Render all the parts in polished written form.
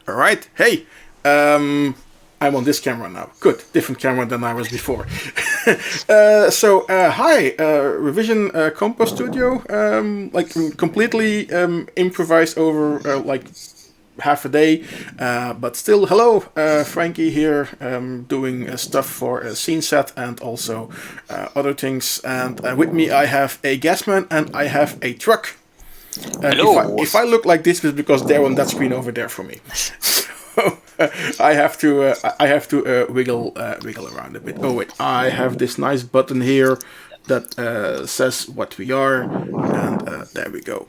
All right. Hey, I'm on this camera now. Good, different camera than I was before. Hi, Revision Compo Studio. Completely improvised over half a day, but still, hello, Frankie here, doing stuff for a scene set and also other things. And with me, I have a gasman and I have a truck. And Hello. if I look like this, it's because they're on that screen over there for me. So I have to wiggle around a bit. Oh wait, I have this nice button here that says what we are, and there we go.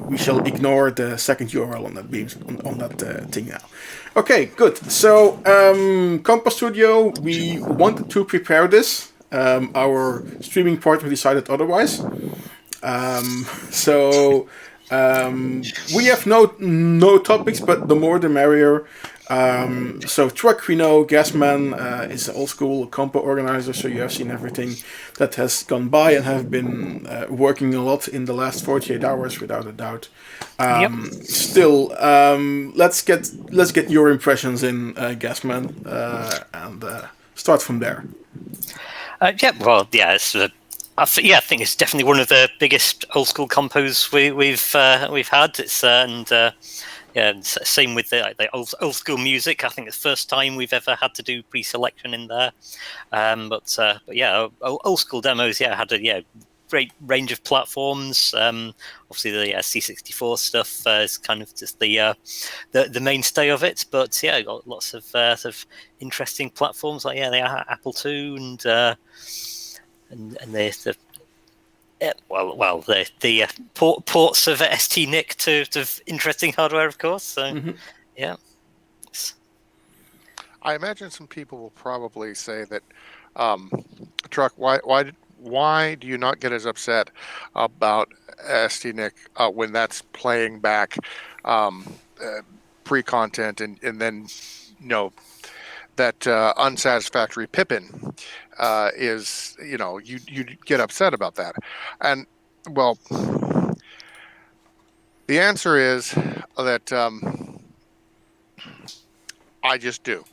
We shall ignore the second URL on that beam on that thing now. Okay, good. So Compo Studio, we wanted to prepare this. Our streaming partner decided otherwise. So we have no topics, but the more the merrier. So Truck, we know, Gasman is an old school compo organizer, so you have seen everything that has gone by and have been working a lot in the last 48 hours, without a doubt. Yep. Still, let's get your impressions in Gasman and start from there. Yeah. Well, yeah. I think it's definitely one of the biggest old school compos we've had. It's yeah, same with the old school music. I think it's the first time we've ever had to do pre-selection in there. But yeah, old school demos. Yeah, had a great range of platforms. Obviously, the C64 stuff is kind of just the mainstay of it. But yeah, got lots of sort of interesting platforms like the Apple II and the ports of ST-NIC to interesting hardware, of course. So yeah. I imagine some people will probably say that, Truck, why do you not get as upset about ST-NIC when that's playing back pre-content and then that unsatisfactory Pippin is, you get upset about that. And well, the answer is that I just do.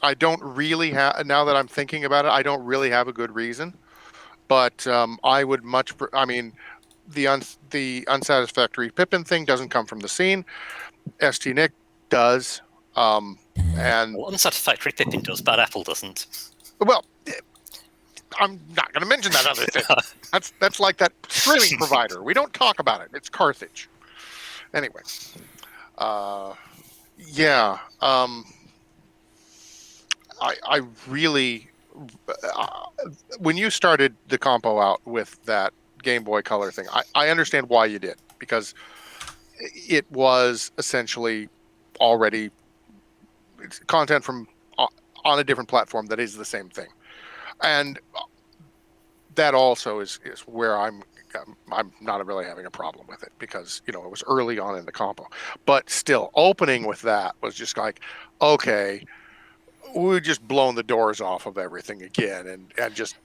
I don't really have, now that I'm thinking about it, I don't really have a good reason, but I would the unsatisfactory Pippin thing doesn't come from the scene. ST-NIC does. And unsatisfactory Pippin does, but Apple doesn't. Well, I'm not going to mention that other thing. That's like that streaming provider. We don't talk about it. It's Carthage. Anyway, yeah. I really, when you started the compo out with that Game Boy Color thing, I understand why you did, because it was essentially already content from on a different platform that is the same thing, and that also is where I'm not really having a problem with it, because it was early on in the compo, but still opening with that was just like, okay, we've just blown the doors off of everything again, and just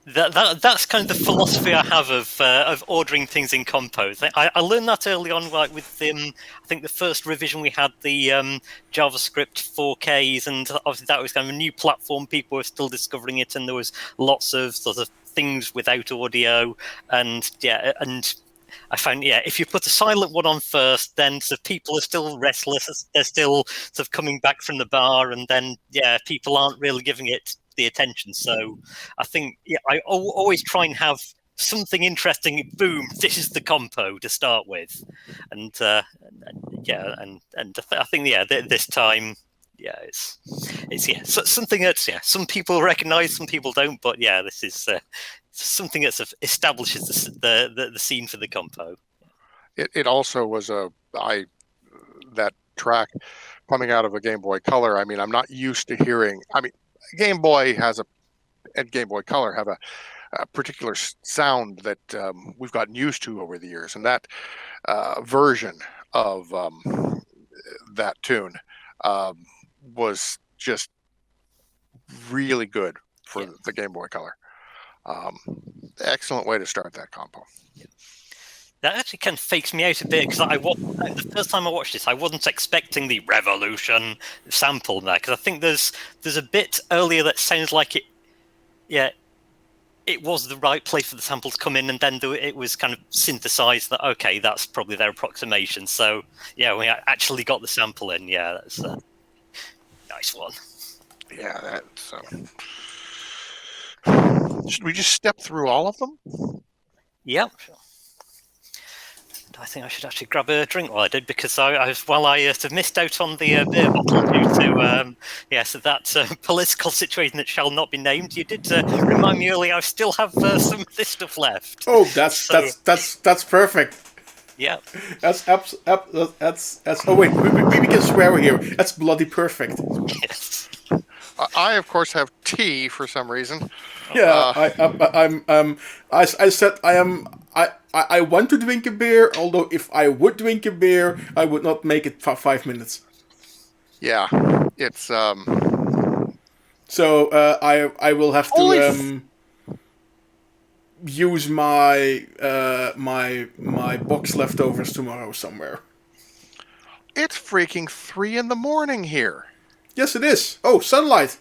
that's kind of the philosophy I have of ordering things in compos. I learned that early on, like with I think the first revision we had the JavaScript 4Ks, and obviously that was kind of a new platform. People were still discovering it, and there was lots of sort of things without audio, and I found, if you put a silent one on first, then sort of people are still restless. They're still sort of coming back from the bar, and then people aren't really giving it the attention. So I think I always try and have something interesting. Boom! This is the compo to start with, and I think this time. It's something that's some people recognize, some people don't, but this is something that establishes the scene for the compo. It also was that track coming out of a Game Boy Color. I mean, I'm not used to hearing. I mean, Game Boy and Game Boy Color have a particular sound that we've gotten used to over the years, and that version of that tune was just really good for the Game Boy Color. Excellent way to start that compo. That actually kind of fakes me out a bit because the first time I watched this, I wasn't expecting the Revolution sample there because I think there's a bit earlier that sounds like it was the right place for the sample to come in, and then it was kind of synthesized that okay, that's probably their approximation. So yeah, we actually got the sample in. Yeah, that's a nice one. Yeah, that's. Should we just step through all of them? Yep. I think I should actually grab a drink while I did because I missed out on the beer bottle due to that political situation that shall not be named. You did remind me earlier. I still have some of this stuff left. Oh, that's perfect. Yeah. That's. Oh wait, we can swear here. That's bloody perfect. Yes. I of course have tea for some reason. Yeah, I said I want to drink a beer. Although if I would drink a beer, I would not make it for 5 minutes. Yeah, it's So I will have to use my my box leftovers tomorrow somewhere. It's freaking 3 a.m. here. Yes, it is. Oh, sunlight.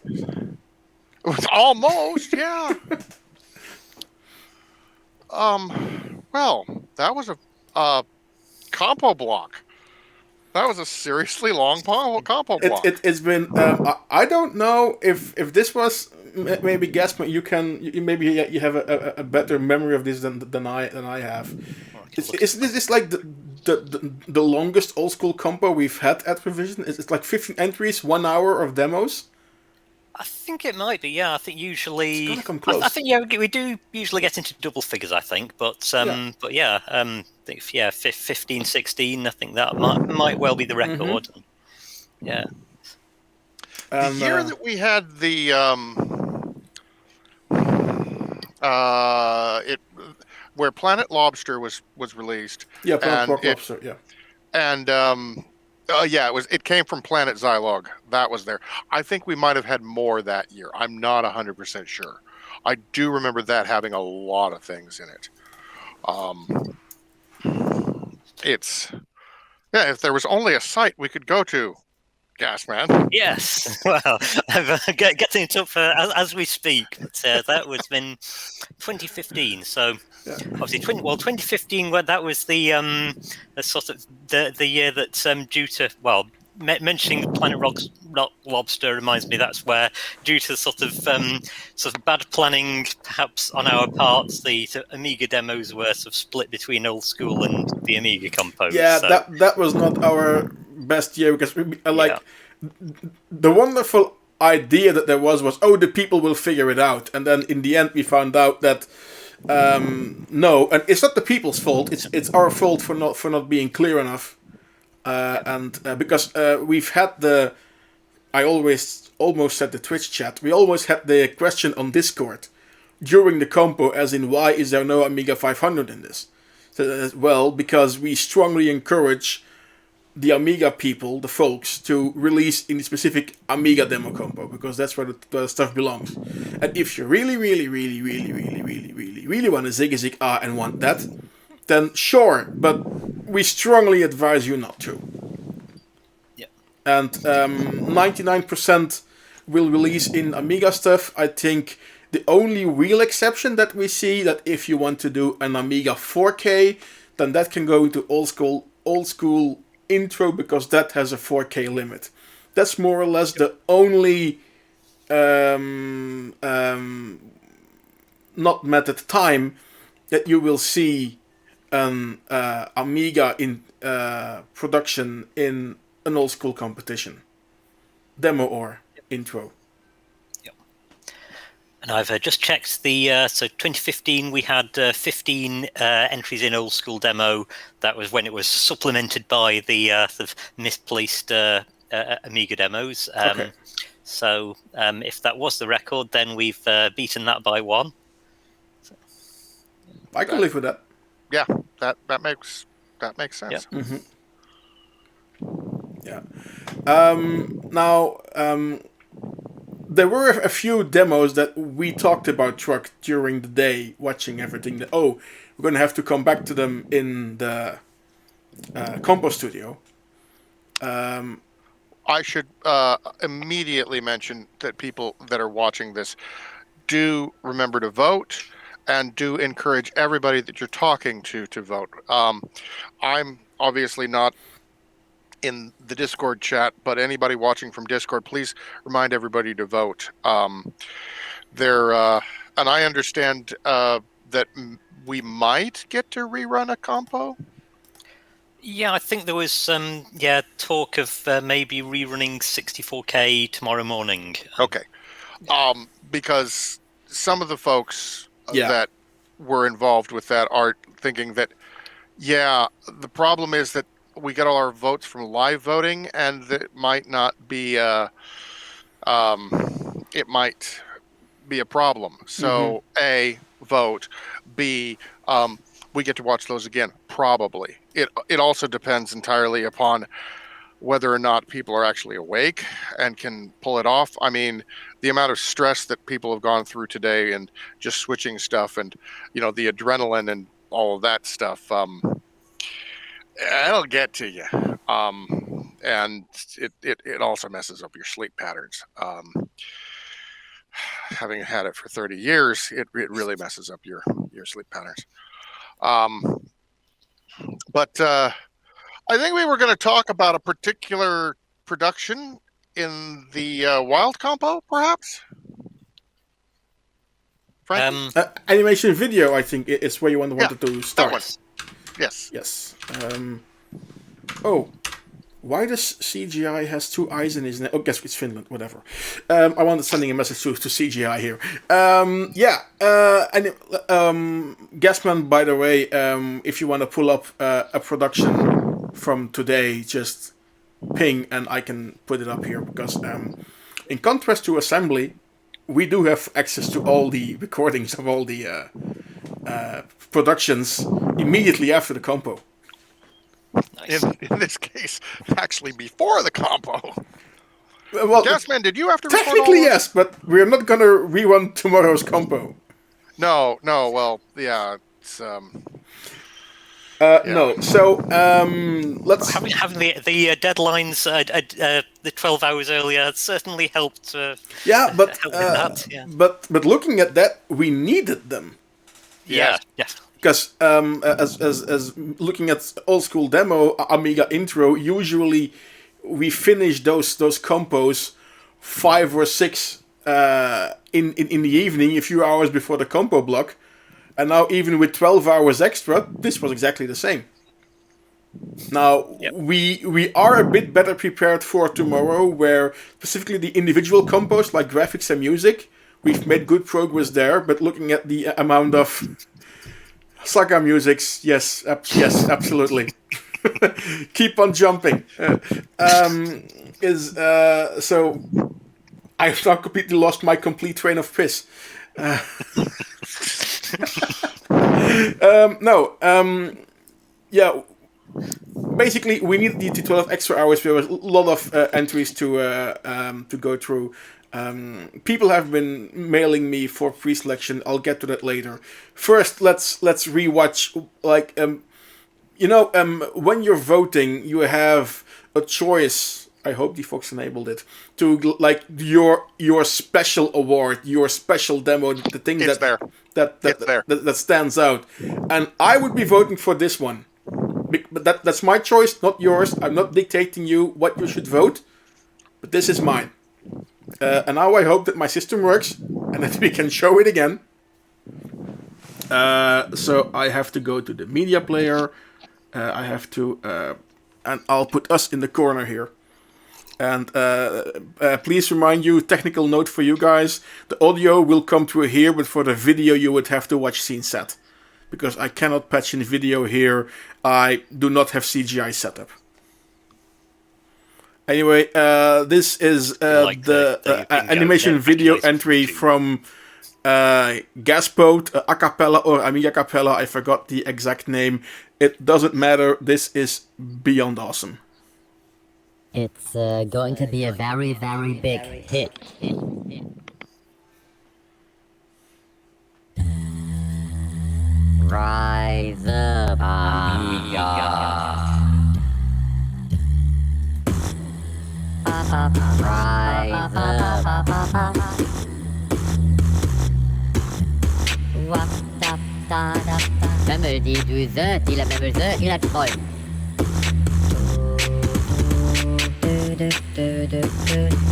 Almost, yeah. Well, that was a compo block. That was a seriously long compo block. It's been. I don't know if this was maybe Gasman. Maybe you have a better memory of this than I have. Is this like the longest old school compo we've had at Revision? It's like 15 entries, 1 hour of demos. I think it might be. Yeah, I think usually. It's gonna come close. I think we do usually get into double figures. I think, but yeah, I think 15, 16. I think that might well be the record. Mm-hmm. Yeah. The year that we had the where Planet Lobster was released. Yeah, Planet Lobster. Yeah. And it came from Planet Zylog. That was there. I think we might have had more that year. I'm not 100% sure. I do remember that having a lot of things in it. If there was only a site we could go to, Gasman. Yes. Well, I'm getting it up as we speak. But that was in 2015. So obviously, 2015. Well, that was the sort of the year that due to mentioning Planet Lobster reminds me that's where, due to sort of bad planning, perhaps on our parts, the Amiga demos were sort of split between old school and the Amiga Compo. Yeah, so that was not our best year because the wonderful idea that there was the people will figure it out, and then in the end we found out that no, and it's not the people's fault. It's our fault for not being clear enough. Because we've had I almost said the Twitch chat. We always had the question on Discord during the compo, as in, why is there no Amiga 500 in this? So, because we strongly encourage the Amiga people, the folks, to release in the specific Amiga demo compo, because that's where the stuff belongs. And if you really want a zig and want that, then sure, but we strongly advise you not to. Yeah. And 99% will release in Amiga stuff. I think the only real exception that we see, that if you want to do an Amiga 4K, then that can go into old school intro, because that has a 4K limit. That's more or less the only not method time that you will see an Amiga in production in an old school competition, demo or intro. Yep. And I've just checked the so 2015 we had 15 entries in old school demo. That was when it was supplemented by the sort of misplaced Amiga demos. Okay. So if that was the record, then we've beaten that by 1. I can live with that. Yeah, that makes sense. Yep. Mm-hmm. Yeah. Now, there were a few demos that we talked about Truck during the day, watching everything. That we're gonna have to come back to them in the Compo studio. I should immediately mention that people that are watching this do remember to vote, and do encourage everybody that you're talking to vote. I'm obviously not in the Discord chat, but anybody watching from Discord, please remind everybody to vote. And I understand that we might get to rerun a compo. Yeah, I think there was some talk of maybe rerunning 64K tomorrow morning. Okay. Because some of the folks Yeah. that were involved with that are thinking that, the problem is that we get all our votes from live voting, and that might not be it might be a problem. So A, vote. B, we get to watch those again, probably. It also depends entirely upon whether or not people are actually awake and can pull it off. I mean, the amount of stress that people have gone through today and just switching stuff, and the adrenaline and all of that stuff, it'll get to you. And it also messes up your sleep patterns. Having had it for 30 years, it really messes up your sleep patterns. But I think we were going to talk about a particular production in the Wild Compo, perhaps? Frankie? Animation video, I think, is where you wanted to start. That one. Yes. Yes. Why does CGI has two eyes in his name? Oh, guess it's Finland. Whatever. I wanted sending a message to CGI here. Gasman, by the way, if you want to pull up a production from today, just ping and I can put it up here, because in contrast to Assembly, we do have access to all the recordings of all the productions immediately after the compo. Nice. In this case, actually before the compo. Well, Gasman, did you have to record technically all yes, but we're not gonna rerun tomorrow's compo. No. Well, yeah, it's No. So let's having the deadlines the 12 hours earlier certainly helped. but helped with that, yeah. but looking at that, we needed them. Yeah. Because as looking at old school demo Amiga intro, usually we finish those compos 5 or 6 in the evening, a few hours before the compo block, and now even with 12 hours extra, this was exactly the same. Now we are a bit better prepared for tomorrow, where specifically the individual compos like graphics and music, we've made good progress there. But looking at the amount of saga musics, yes, absolutely. Keep on jumping. So I've now completely lost my complete train of piss. Basically, we need the 12 extra hours. There was a lot of entries to go through. People have been mailing me for pre-selection. I'll get to that later. First, let's rewatch. When you're voting, you have a choice. I hope the folks enabled it to your special award, your special demo, the thing that stands out. And I would be voting for this one. But that's my choice, not yours. I'm not dictating you what you should vote, but this is mine. And now I hope that my system works and that we can show it again. So I have to go to the media player. I have to, and I'll put us in the corner here. And please remind you, technical note for you guys, the audio will come through here, but for the video you would have to watch scene set. Because I cannot patch in video here. I do not have CGI setup. Anyway, this is the animation video entry from Gaspode, Acapella or Amiga Capella. I forgot the exact name. It doesn't matter. This is beyond awesome. It's going to be a very, very big hit. Rise up, Amiga. Rise up. La me dit du the, dit la même the, dit la troll.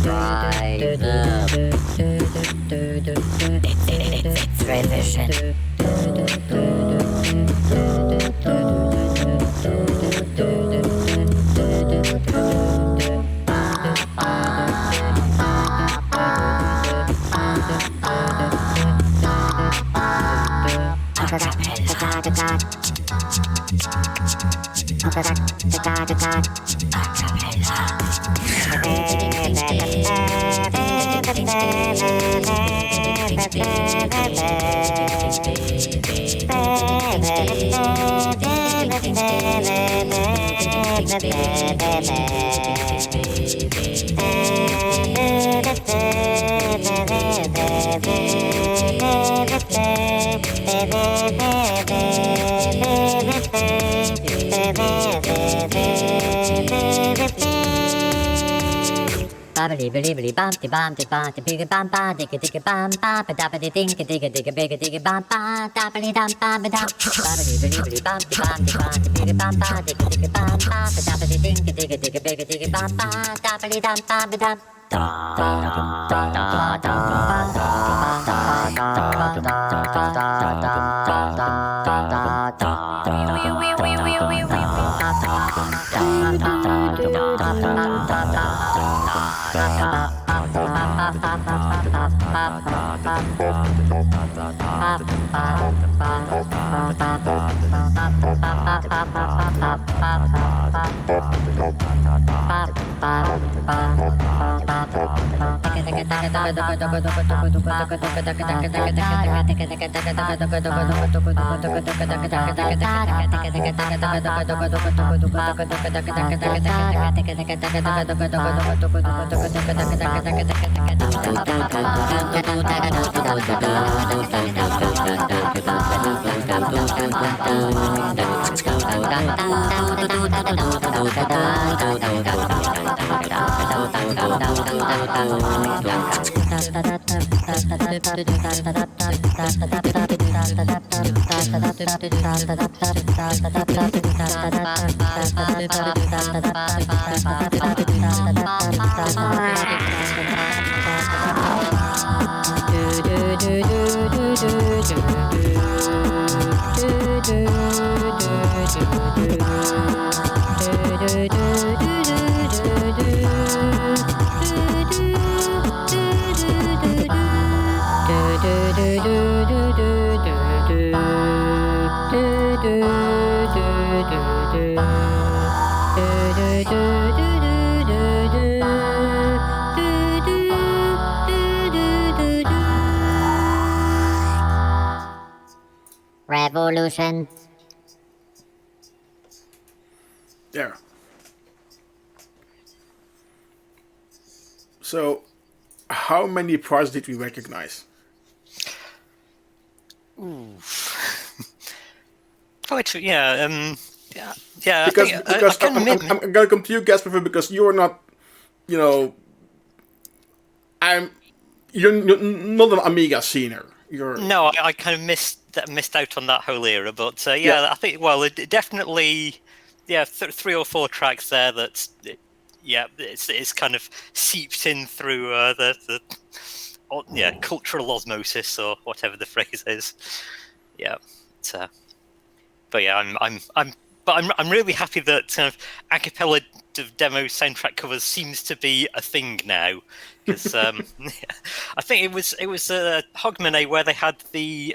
Rise up. It's revision. Babbly billy bum de bum de bum de big bum ba digga digga bum ba ba da ba de ding digga digga bigga digga bum ba da ba dum ba ba da babbly billy bum de bum de big bum ba digga digga bum ba ba da ba de ding digga digga bigga digga bum ba da ba dum ba ba da Revolution. There. So, how many parts did we recognize? Ooh. Poetry, yeah. Yeah. Because I think, I'm gonna come to you, Gasper, because you're not, you know, you're not an Amiga scener. No, I kind of missed out on that whole era, but Yeah. I think it definitely, yeah, 3 or 4 tracks there that, it's kind of seeped in through the cultural osmosis or whatever the phrase is. Yeah, but yeah, I'm really happy that kind of a cappella demo soundtrack covers seems to be a thing now, because I think it was Hogmanay where they had the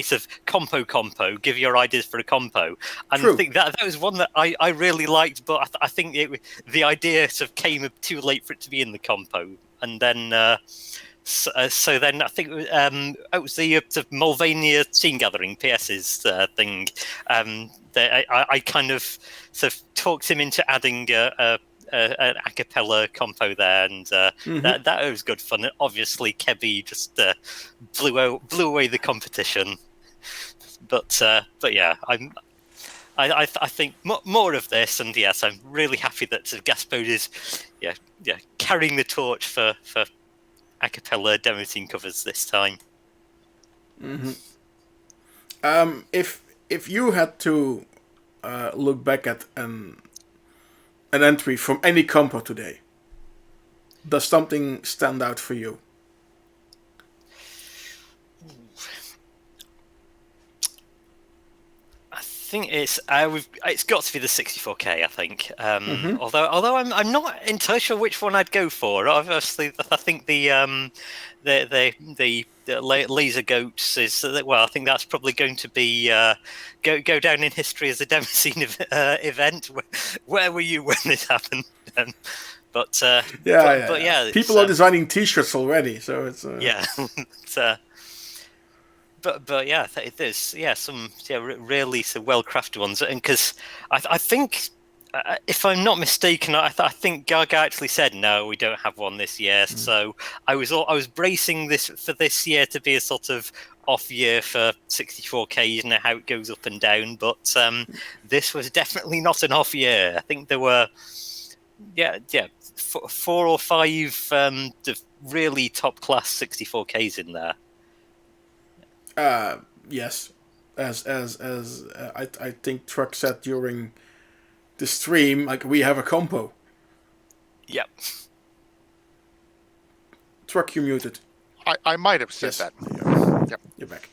sort of compo give your ideas for a compo, and True. I think that was one that I really liked, but I think the idea sort of came too late for it to be in the compo, and then. So then I think it was the sort of Mulvania Scene Gathering PS's thing. That I kind of sort of talked him into adding an a cappella compo there, and that was good fun. And obviously, Kebby just blew away the competition. But yeah, I think more of this, and yes, I'm really happy that Gaspode is carrying the torch for a cappella demo scene covers this time. If you had to look back at an entry from any compo today, does something stand out for you? I think it's got to be the 64K. I think, although I'm not entirely sure which one I'd go for. Obviously, I think the laser goats is well. I think that's probably going to be go down in history as a demo scene event. Where were you when this happened? But yeah, people are designing T-shirts already, so it's yeah. But yeah, there's some really well crafted ones, and because I think if I'm not mistaken, I think Gaga actually said no, we don't have one this year. So I was bracing this year to be a sort of off year for 64K. You know how it goes up and down, but this was definitely not an off year. I think there were 4 or 5 really top class 64Ks in there. Yes, as I think Truck said during the stream, like, we have a compo. Yep. Truck, you muted. I might have said that. Yep. You're back.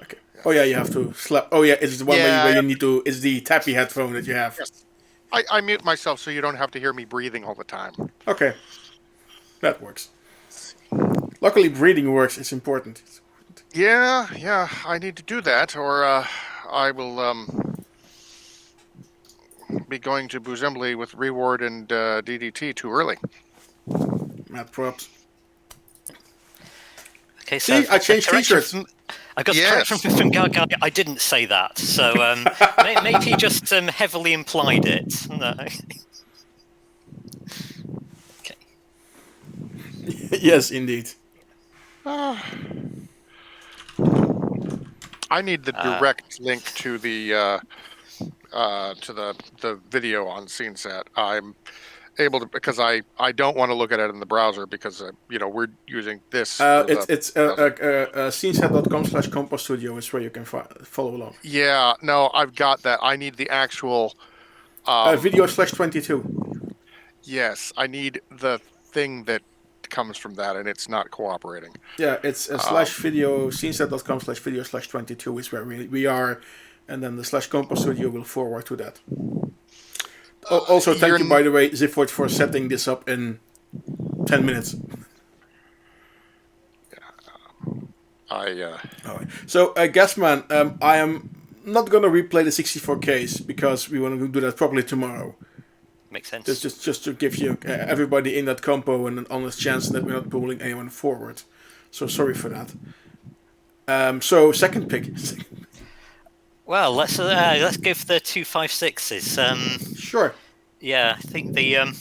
Okay. Oh yeah, you have to slap. Oh yeah, it's the one where you need to. It's the tappy headphone that you have. Yes. I mute myself so you don't have to hear me breathing all the time. Okay. That works. Luckily, breathing works. It's important. Yeah, I need to do that, or I will be going to Boozembly with Reward and DDT too early. Mad props. Okay, so see, I changed T-shirts. I got correction from Gaga. I didn't say that, so maybe he just heavily implied it. No. Okay. Yes, indeed. I need the direct link to the video on SceneSet. I'm able to, because I don't want to look at it in the browser because we're using this. It's sceneset.com/Compo Studio is where you can follow along. Yeah, no, I've got that. I need the actual video/22. Yes, I need the thing that comes from that, and it's not cooperating. Yeah, it's /video, sceneset.com/video/22 is where we are, and then the /Compo Studio will forward to that. Also, thank you, by the way, Zipford, for setting this up in 10 minutes. So, Gasman, I am not going to replay the 64Ks because we want to do that properly tomorrow. Makes sense. Just to give you everybody in that compo an honest chance that we're not pulling anyone forward. So sorry for that. So second pick. Well, let's go for the 256s. Sure. Yeah, I think the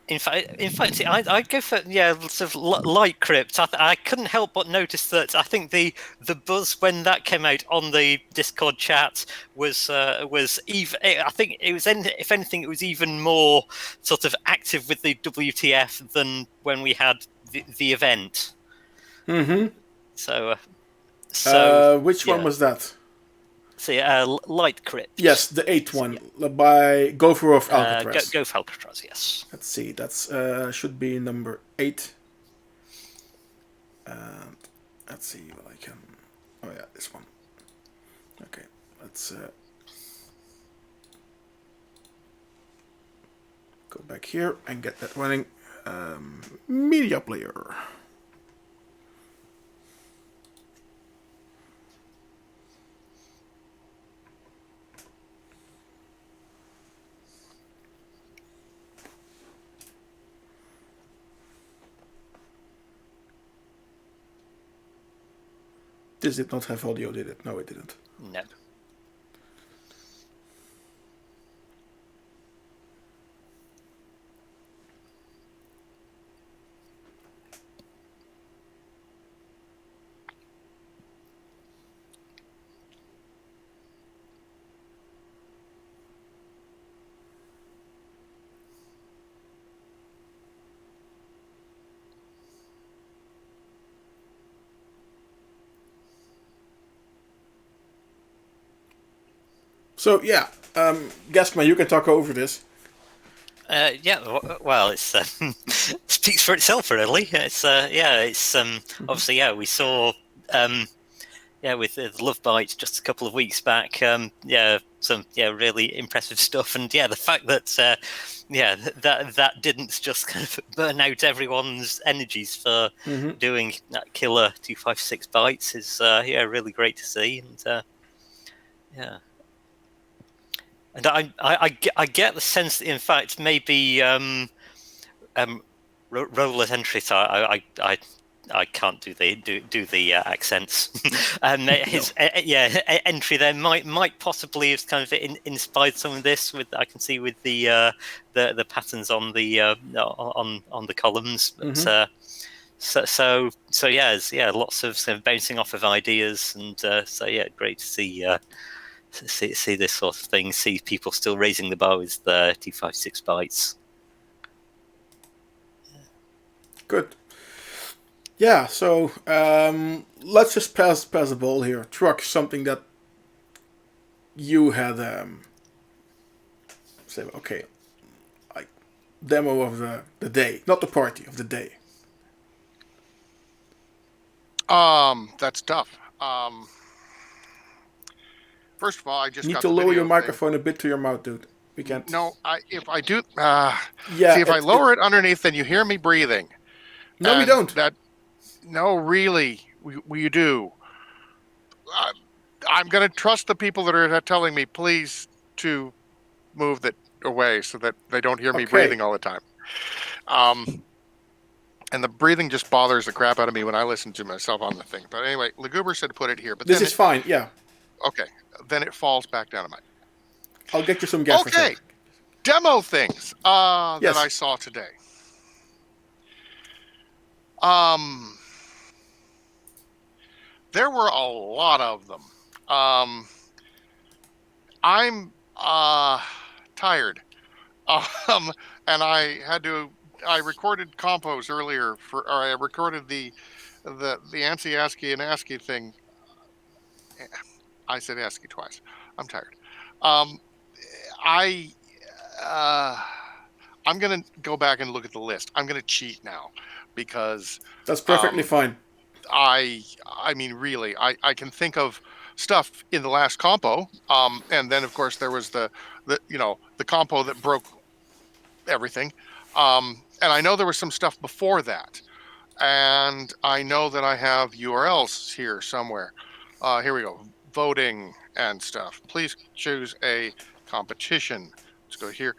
in fact, I'd go for sort of light crypt. I couldn't help but notice that I think the buzz when that came out on the Discord chat was even. I think it was, if anything, it was even more sort of active with the WTF than when we had the event. Mm-hmm. So which one was that? See, Light Crypt. Yes, the 8th one by Gopher of Alcatraz. Go for Alcatraz, yes. Let's see, that's should be number 8. Let's see what I can. Oh yeah, this one. Okay, let's go back here and get that running. Media player. This did not have audio, did it? No, it didn't. No. So yeah, Gaspar, you can talk over this. Well, it's speaks for itself, really. It's it's obviously we saw with the Love Bite just a couple of weeks back. Some really impressive stuff, and the fact that that didn't just kind of burn out everyone's energies for doing that killer 256 bites is really great to see, and and I get the sense that in fact maybe Roller's entry. So I can't do the accents. His entry there might possibly have kind of inspired some of this. With I can see with the patterns on the on the columns. But, lots of sort of bouncing off of ideas, and great to see this sort of thing. See people still raising the bar with the 256 bytes. Good. Yeah, so let's just pass the ball here. Truck, something that you had say, okay, like demo of the day, not the party, of the day. That's tough. First of all, I just need got to the lower your video microphone thing. a bit to your mouth, dude. We can't. No, if I do, yeah. See, if I lower it underneath, then you hear me breathing. No, we don't. No, really, we do. I'm going to trust the people that are telling me, please, to move that away so that they don't hear me breathing all the time. And the breathing just bothers the crap out of me when I listen to myself on the thing. But anyway, Laguber said to put it here. But this is fine, yeah. Okay, then it falls back down to mine. I'll get you some gas. Okay, demo things yes. that I saw today. There were a lot of them. I'm tired. And I recorded Compos earlier or I recorded the ANSI ASCII and ASCII thing. I said ASCII twice. I'm tired. I'm going to go back and look at the list. I'm going to cheat now because that's perfectly fine. I mean, really, I can think of stuff in the last Compo, and then of course there was the Compo that broke everything, and I know there was some stuff before that, and I know that I have URLs here somewhere. Here we go, voting and stuff. Please choose a competition. Let's go here.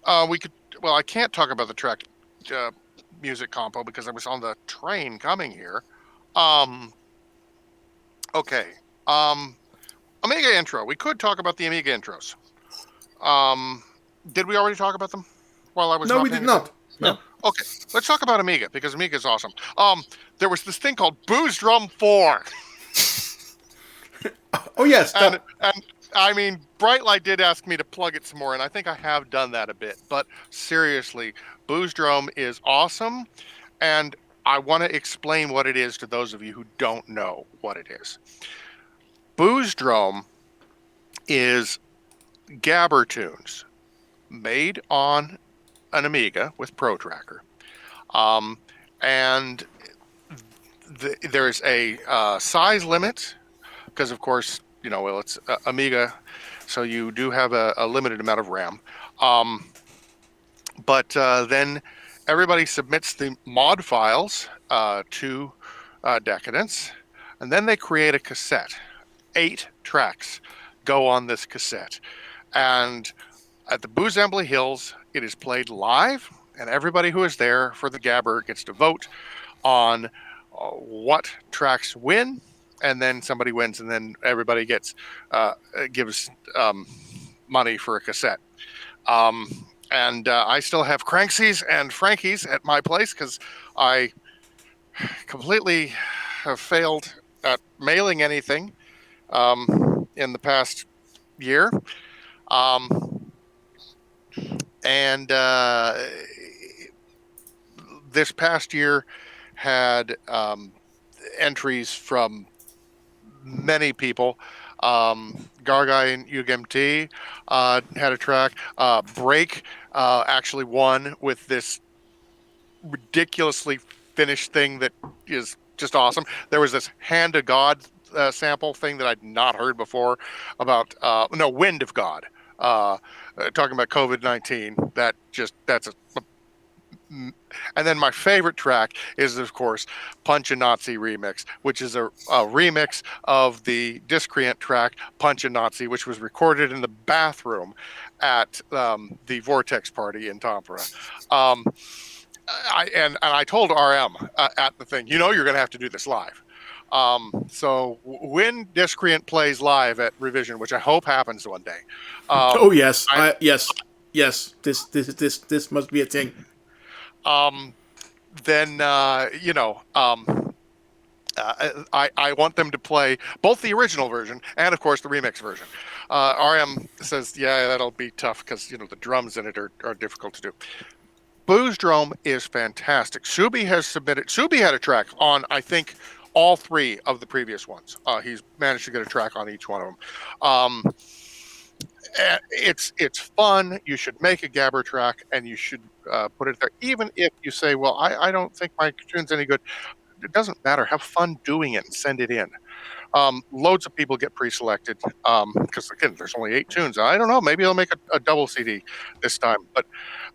I can't talk about the track music Compo because I was on the train coming here. Okay. Amiga intro. We could talk about the Amiga intros. Did we already talk about them while I was? No, we did not. No. Okay. Let's talk about Amiga because Amiga is awesome. There was this thing called Booze Drum 4. Oh yes. And I mean, Brightlight did ask me to plug it some more, and I think I have done that a bit. But seriously, Booze Drum is awesome, and I want to explain what it is to those of you who don't know what it is. Booze Drum is Gabber tunes made on an Amiga with ProTracker. And there's a size limit because, of course, it's Amiga, so you do have a limited amount of RAM. But then everybody submits the mod files to Decadence, and then they create a cassette. 8 tracks go on this cassette. And at the Boozambly Hills, it is played live, and everybody who is there for the Gabber gets to vote on what tracks win, and then somebody wins, and then everybody gives money for a cassette. And I still have Cranksies and Frankies at my place because I completely have failed at mailing anything in the past year. And this past year had entries from many people. Gargai and UGMT had a track. Break actually won with this ridiculously finished thing that is just awesome. There was this Hand of God sample thing that I'd not heard before about Wind of God. Talking about COVID-19. And then my favorite track is, of course, Punch a Nazi Remix, which is a remix of the Discreant track Punch a Nazi, which was recorded in the bathroom at the Vortex party in Tampere. I told RM at the thing, you're going to have to do this live. So when Discreant plays live at Revision, which I hope happens one day. Oh yes, yes. This must be a thing. Then I want them to play both the original version and, of course, the remix version. RM says, yeah, that'll be tough because the drums in it are difficult to do. Booze Drum is fantastic. Subi had a track on, I think, all three of the previous ones. He's managed to get a track on each one of them. It's fun. You should make a Gabber track and you should put it there. Even if you say, well, I don't think my tune's any good. It doesn't matter. Have fun doing it and send it in. Loads of people get pre-selected because, again, there's only 8 tunes. I don't know. Maybe they'll make a double CD this time.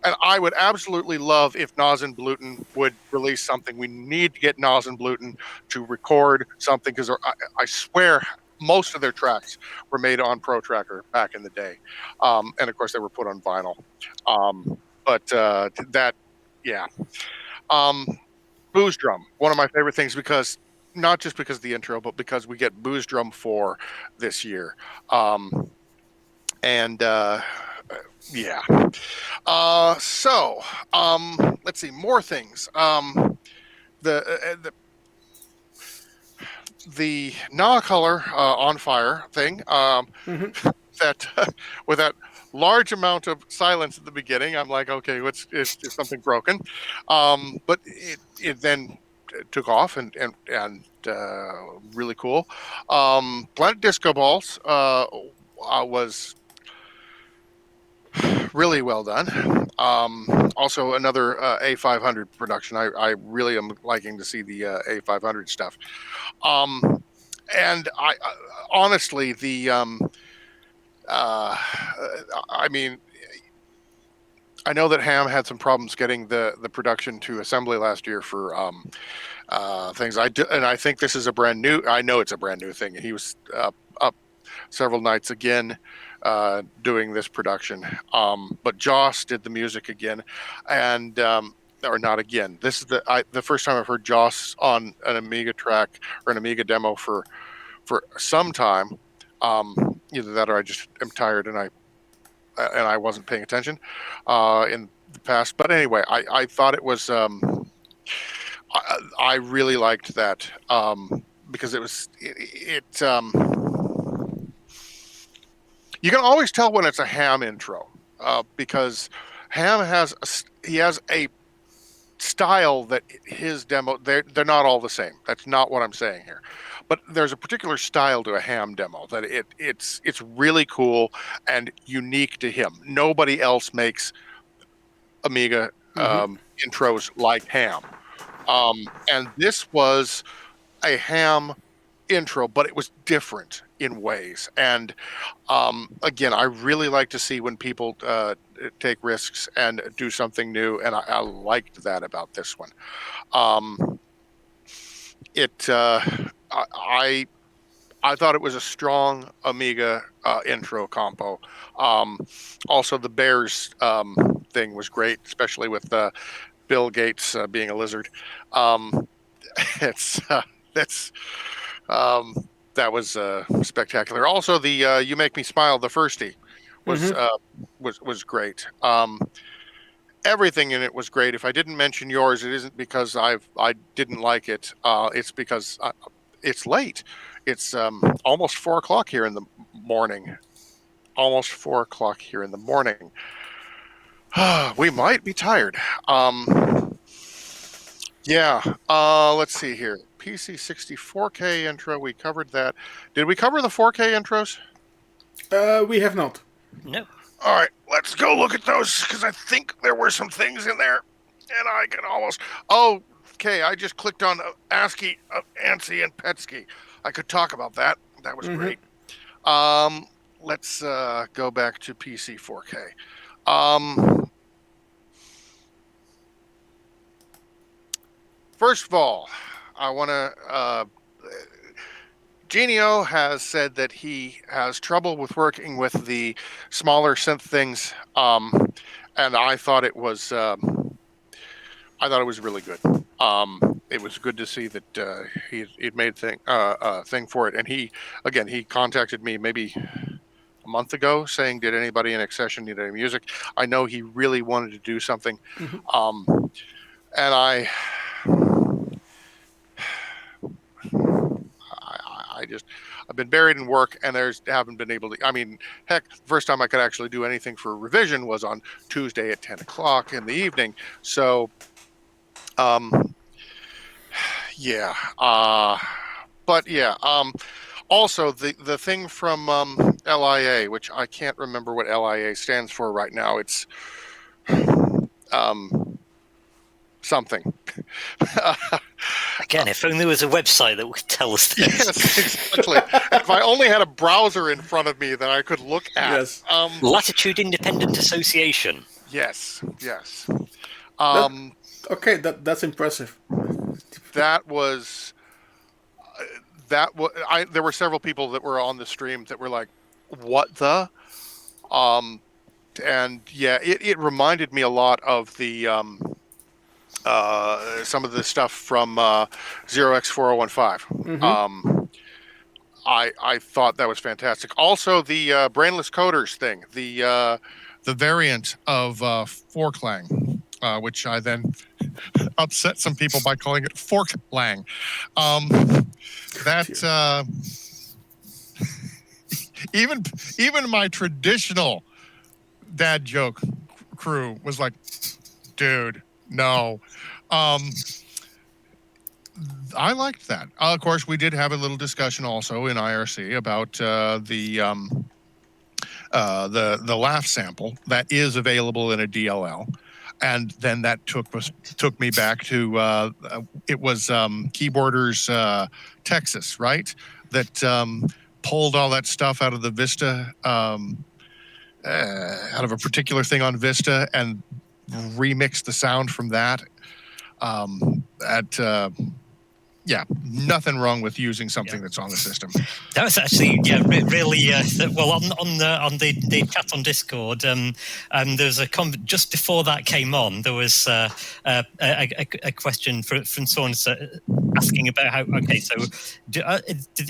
And I would absolutely love if Nas and Bluten would release something. We need to get Nas and Bluten to record something because I swear most of their tracks were made on Pro Tracker back in the day. And, of course, they were put on vinyl. Booze Drum, one of my favorite things because not just because of the intro, but because we get Booze Drum 4 this year. Let's see, more things. The Nah Color on Fire thing, that with that large amount of silence at the beginning, I'm like, okay, is something broken? But it then took off and really cool. Planet Disco Balls was really well done. Also another A500 production. I really am liking to see the A500 stuff. And I honestly, I know that Ham had some problems getting the production to assembly last year for things. And I think this is I know it's a brand new thing. And he was up several nights again doing this production. But Joss did the music again, and or not again. This is the first time I've heard Joss on an Amiga track or an Amiga demo for some time. Either that or I just am tired and I wasn't paying attention in the past. But anyway, I thought it was. I really liked that because it was you can always tell when it's a Ham intro because Ham has a style that his demo they're not all the same. That's not what I'm saying here. But there's a particular style to a Ham demo that it's really cool and unique to him. Nobody else makes Amiga intros like Ham. And this was a Ham intro, but it was different in ways. And again, I really like to see when people take risks and do something new, and I liked that about this one. I thought it was a strong Amiga intro compo. Also, the Bears thing was great, especially with Bill Gates being a lizard. That was spectacular. Also, the "You Make Me Smile" the firstie was great. Everything in it was great. If I didn't mention yours, it isn't because I didn't like it. It's because it's late. It's almost 4:00 here in the morning. Almost 4:00 here in the morning. We might be tired. Yeah. Let's see here. PC 64K intro. We covered that. Did we cover the 4K intros? We have not. No. All right, let's go look at those because I think there were some things in there, and I can almost. Oh, okay. I just clicked on ASCII, ANSI, and PETSCI. I could talk about that. That was great. Let's go back to PC 4K. First of all, I want to. Genio has said that he has trouble with working with the smaller synth things, and I thought it was. I thought it was really good. It was good to see that he'd made a thing for it, and he contacted me maybe a month ago saying, "Did anybody in Accession need any music?" I know he really wanted to do something, and I've been buried in work, and haven't been able to. I mean, heck, the first time I could actually do anything for revision was on Tuesday at 10 o'clock in the evening. So, yeah. But yeah. Also, the thing from LIA, which I can't remember what LIA stands for right now. It's something. Again, if only there was a website that would tell us this. Yes, exactly. If I only had a browser in front of me that I could look at. Yes. Latitude Independent Association. Yes. Okay, that's impressive. There were several people that were on the stream that were like, "What the?" And yeah, it reminded me a lot of the some of the stuff from 0x4015. I thought that was fantastic. Also, the brainless coders thing, the variant of Forklang, which I then upset some people by calling it Forklang. Even my traditional dad joke crew was like, dude, no. I liked that. Of course, we did have a little discussion also in IRC about the laugh sample that is available in a DLL, and then that took me back to it was Keyboarders Texas, right? That pulled all that stuff out of the Vista, out of a particular thing on Vista, and remixed the sound from that. Yeah, nothing wrong with using something that's on the system. That was actually really well on the chat on Discord. There was just before that came on. There was a question from someone asking about how. Okay, so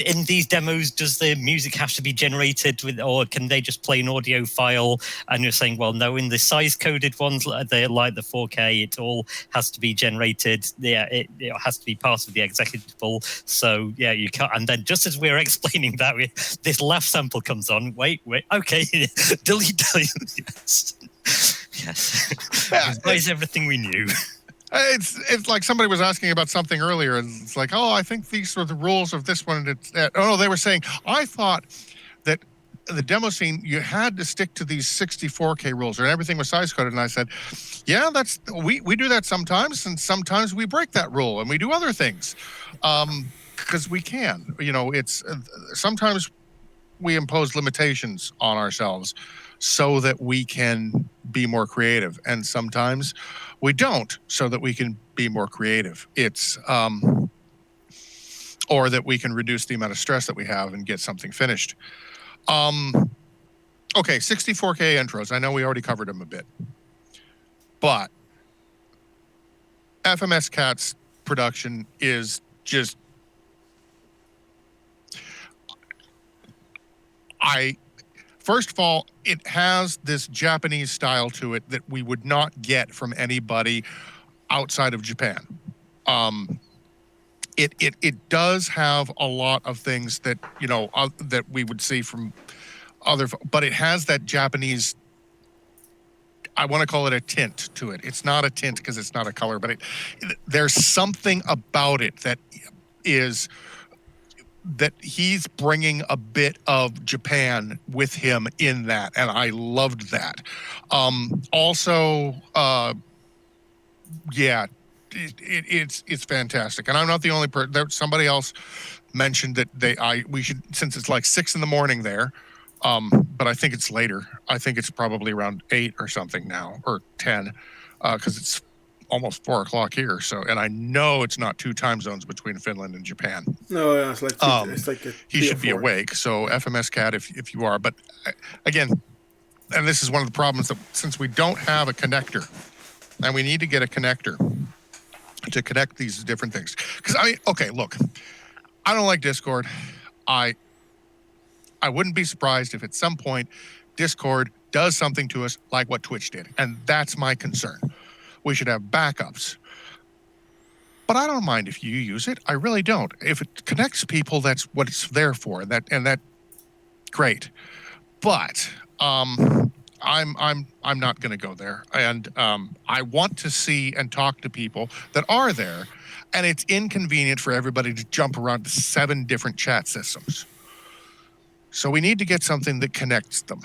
in these demos, does the music have to be generated with, or can they just play an audio file? And you're saying, well, no. In the size coded ones, they like the 4K. It all has to be generated. Yeah, it has to be part of the executable. So yeah, you can't. And then just as we're explaining that, this laugh sample comes on. Wait. Okay, delete. Yes. That is everything we knew. It's like somebody was asking about something earlier, and it's like, oh, I think these were the rules of this one. They were saying, I thought that the demo scene, you had to stick to these 64K rules, and everything was size coded. And I said, yeah, we do that sometimes, and sometimes we break that rule, and we do other things because we can. It's sometimes we impose limitations on ourselves so that we can be more creative, and sometimes we don't, so that we can be more creative. It's or that we can reduce the amount of stress that we have and get something finished. Okay, 64K intros. I know we already covered them a bit, but FMS Cat's production is just. First of all, it has this Japanese style to it that we would not get from anybody outside of Japan. It does have a lot of things that that we would see from other, but it has that Japanese. I want to call it a tint to it. It's not a tint because it's not a color, but there's something about it that is that he's bringing a bit of Japan with him in that, and I loved that. Also, yeah, it's fantastic, and I'm not the only person. There, somebody else mentioned that we should, since it's like 6 a.m. there, but I think it's later. I think it's probably around 8 or something now, or 10, because it's almost 4 o'clock here. So, and I know it's not 2 time zones between Finland and Japan. No, yeah, it's like He should be awake. So FMS Cat, if you are, but again, and this is one of the problems that since we don't have a connector, and we need to get a connector to connect these different things. Because okay, look, I don't like Discord. I wouldn't be surprised if at some point Discord does something to us like what Twitch did, and that's my concern. We should have backups. But I don't mind if you use it. I really don't. If it connects people, that's what it's there for. That great. But I'm not going to go there. And I want to see and talk to people that are there. And it's inconvenient for everybody to jump around to 7 different chat systems. So we need to get something that connects them.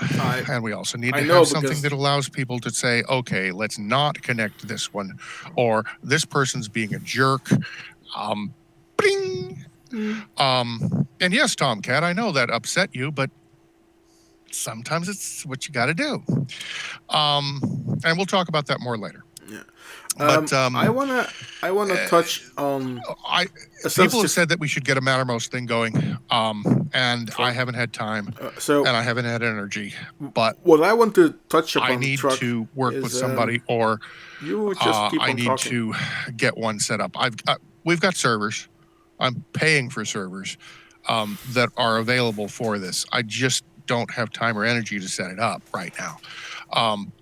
And we also need to have something that allows people to say, okay, let's not connect this one, or this person's being a jerk. Bing. And yes, Tomcat, I know that upset you, but sometimes it's what you got to do. And we'll talk about that more later. Yeah. But I wanna touch on. People have said that we should get a Mattermost thing going, and I haven't had time, and I haven't had energy. But what I want to touch upon, I need to work with somebody, or you just keep on I need talking. to get one set up. We've got servers. I'm paying for servers that are available for this. I just don't have time or energy to set it up right now.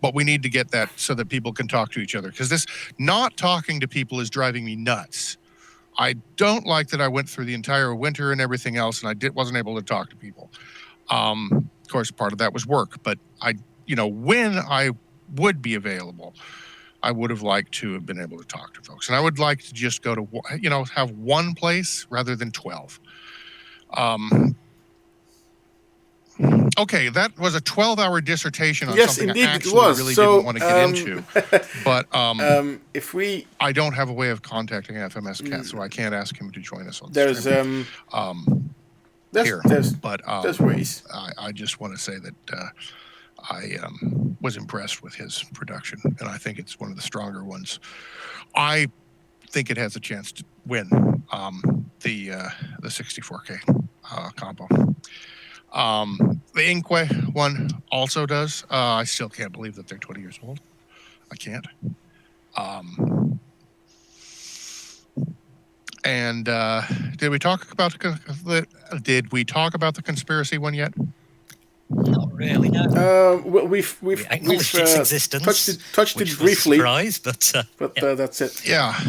But we need to get that so that people can talk to each other, because this not talking to people is driving me nuts. I don't like that I went through the entire winter and everything else, and wasn't able to talk to people. Of course, part of that was work, but when I would be available, I would have liked to have been able to talk to folks, and I would like to just go to have one place rather than 12. Okay, that was a 12-hour dissertation on something indeed, I actually it was. really So, didn't want to get into. But I don't have a way of contacting FMS Cat, so I can't ask him to join us on there's stream. There's ways. I just want to say that I was impressed with his production, and I think it's one of the stronger ones. I think it has a chance to win the 64K compo. The Inque one also does. I still can't believe that they're 20 years old. I can't. And did we talk about the conspiracy one yet? Not really. No. Well, we've acknowledged its existence. touched which it briefly, was a surprise, but yeah. That's it. Yeah.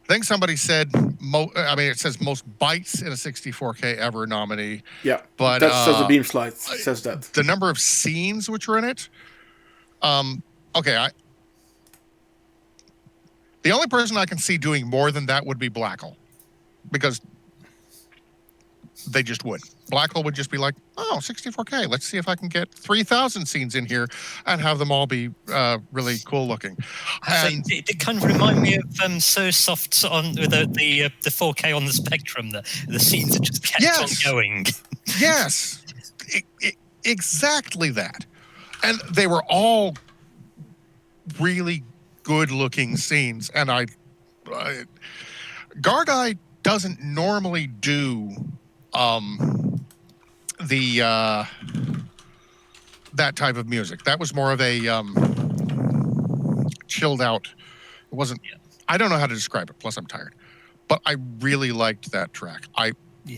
I think somebody said, it says most bites in a 64K ever nominee. Yeah, but that says the beam slide says that. The number of scenes which were in it. Okay, the only person I can see doing more than that would be Blackhole, because they just would. Blackhole would just be like, oh, 64K, let's see if I can get 3,000 scenes in here and have them all be really cool looking. And it kind of remind me of SoSoft on with the 4K on the Spectrum. The scenes that just kept on going. Yes, exactly that. And they were all really good-looking scenes. And Garguy doesn't normally do that type of music. That was more of a chilled out. It wasn't. I don't know how to describe it. Plus, I'm tired. But I really liked that track. I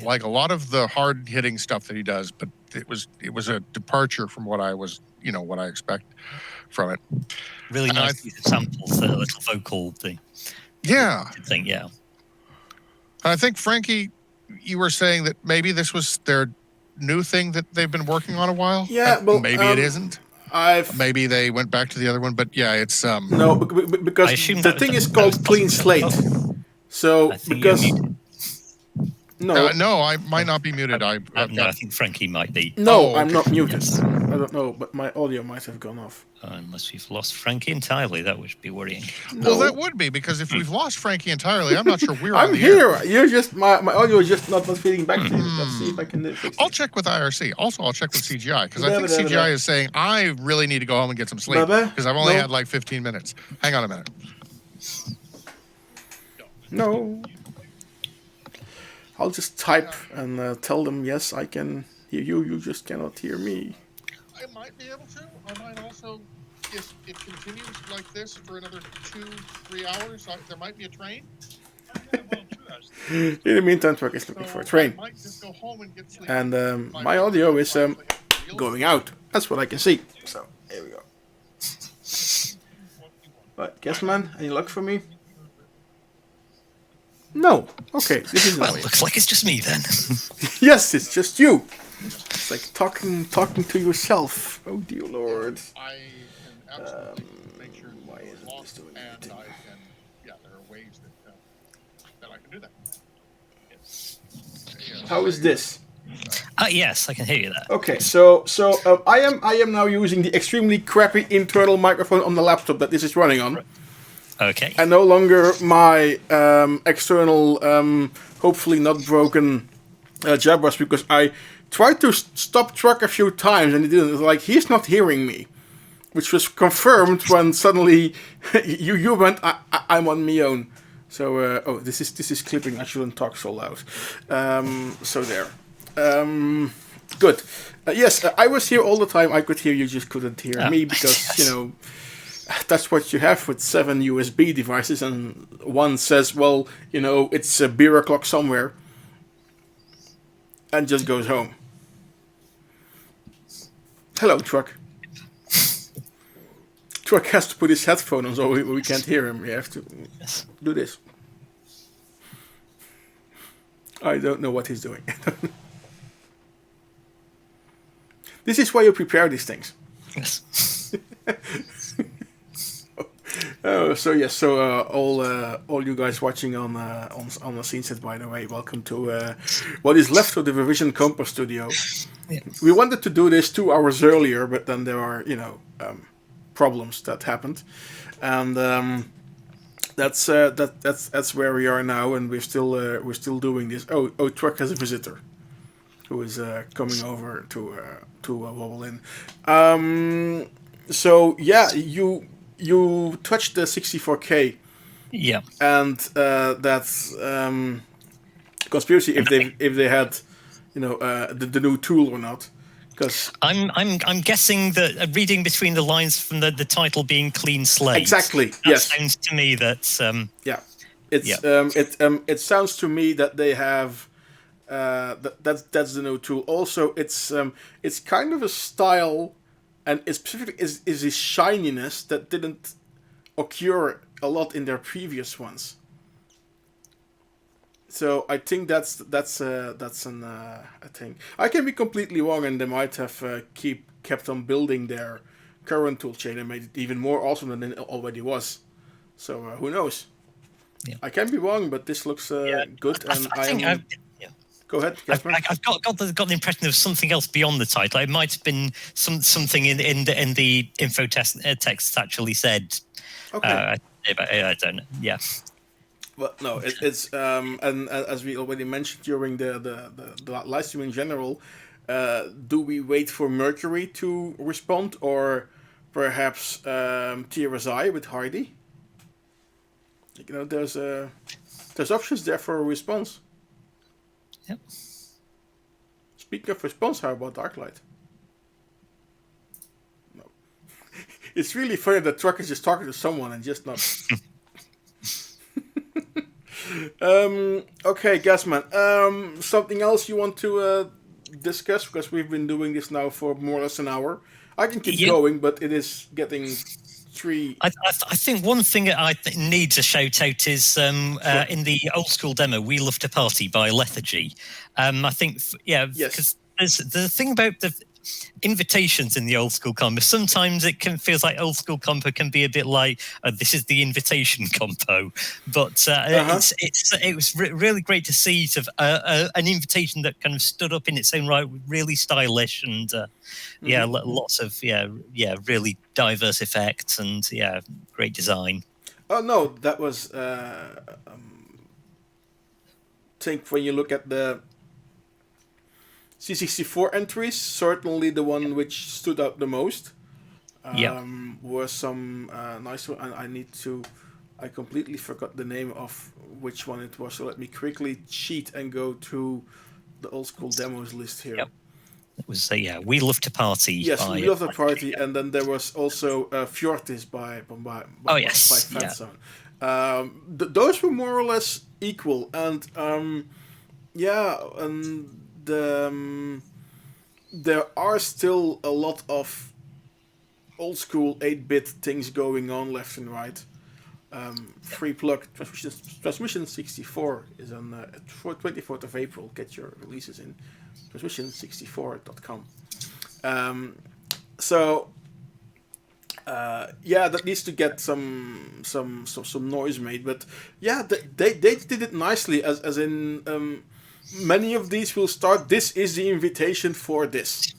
like a lot of the hard hitting stuff that he does, but it was a departure from what I was, what I expect from it. Really nice samples, the little vocal thing. Yeah. Thing, yeah. And I think, Frankie, you were saying that maybe this was their new thing that they've been working on a while. Yeah, well, maybe it isn't. Maybe they went back to the other one, but yeah, it's no, because the thing is called Clean Slate. So I think you're muted. No, I might not be muted. No, I think Frankie might be. No, Oh, I'm okay. not muted. Yes. I don't know, but my audio might have gone off. Unless we've lost Frankie entirely, that would be worrying. Well, that would be, because if we've lost Frankie entirely, I'm not sure we're I'm on the here. air. You're just my audio is just not feeding back to you. Let's see if I can fix I'll it. check with IRC. Also, I'll check with CGI, because I think Blah, blah, CGI blah. is saying I really need to go home and get some sleep, Blah, blah. because I've only No. had like 15 minutes. Hang on a minute. No. I'll just type and tell them, yes, I can hear you. You just cannot hear me. I might be able to. I might also, if it continues like this for another 2-3 hours, there might be a train. In the meantime, Truck is looking for a train. I might just go home and get sleep. And my audio is going out. That's what I can see. So, here we go. But, guess, man, any luck for me? No. Okay, this is Well, annoying. looks like it's just me then. Yes, it's just you. It's like talking to yourself. Oh dear Lord. I can absolutely make sure why it's isn't lost, this doing and anything? I can. Yeah, there are ways that I can do that. How is this? Yes, I can hear you there. Okay, so I am now using the extremely crappy internal microphone on the laptop that this is running on, Okay. and no longer my external, hopefully not broken Jaguars, because I tried to stop Truck a few times and it didn't. It was like, he's not hearing me, which was confirmed when suddenly you went, I'm on my own. So oh, this is clipping. I shouldn't talk so loud. So there. Good. Yes, I was here all the time. I could hear you, just couldn't hear me because yes. That's what you have with 7 USB devices, and one says, well, it's a beer o'clock somewhere, and just goes home. Hello, Truck. Truck has to put his headphone on, so we can't hear him. We have to do this. I don't know what he's doing. This is why you prepare these things. Yes. So yes, so all you guys watching on the scene set, by the way, welcome to what is left of the Revision Compo studio. Yeah. We wanted to do this 2 hours earlier, but then there are problems that happened, and that's where we are now, and we're still doing this. Oh, Truck has a visitor who is coming over to wobble in. So yeah, you touched the 64K, Yeah. and that's conspiracy if they had the new tool or not, because I'm guessing that reading between the lines from the title being Clean Slate. exactly, That yes, sounds to me that yeah, it's Yeah. it sounds to me that they have that's the new tool. Also, it's kind of a style, and it's specifically is a shininess that didn't occur a lot in their previous ones. So I think that's a thing. I can be completely wrong, and they might have kept on building their current tool chain and made it even more awesome than it already was. So who knows? Yeah. I can be wrong, but this looks good, and I think am. Go ahead, Casper. I've got the impression there was something else beyond the title. It might have been something in the info text actually said. Okay. I don't know. Yeah. Well, no, it's and as we already mentioned during the live stream in general, do we wait for Mercury to respond, or perhaps TRSI with Hardy? There's options there for a response. Yep. Speaking of response, how about Darklight? No. It's really funny that Truck is just talking to someone and just not. Okay, Gasman. Something else you want to discuss, because we've been doing this now for more or less an hour. I can keep going, but it is getting 3. I think one thing that needs a shout out is in the old school demo, "We Love to Party" by Lethargy. I think because there's the thing about invitations in the old school compo. Sometimes it feels like old school compo can be a bit like this is the invitation compo, but it was really great to see sort of an invitation that kind of stood up in its own right, really stylish and lots of really diverse effects and great design. Oh no, that was think when you look at the C64 entries, certainly the one which stood out the most. Was some nice one. I completely forgot the name of which one it was. So let me quickly cheat and go through the old school demos list here. Yep. It was We Love to Party. Yes, We Love to Party, and then there was also Fjortis by Fatsound. Those were more or less equal, and there are still a lot of old school 8-bit things going on left and right. Free plug Transmission 64 is on 24th of April. Get your releases in transmission64.com. That needs to get some noise made, but they did it nicely. As in, many of these will start. This is the invitation for this.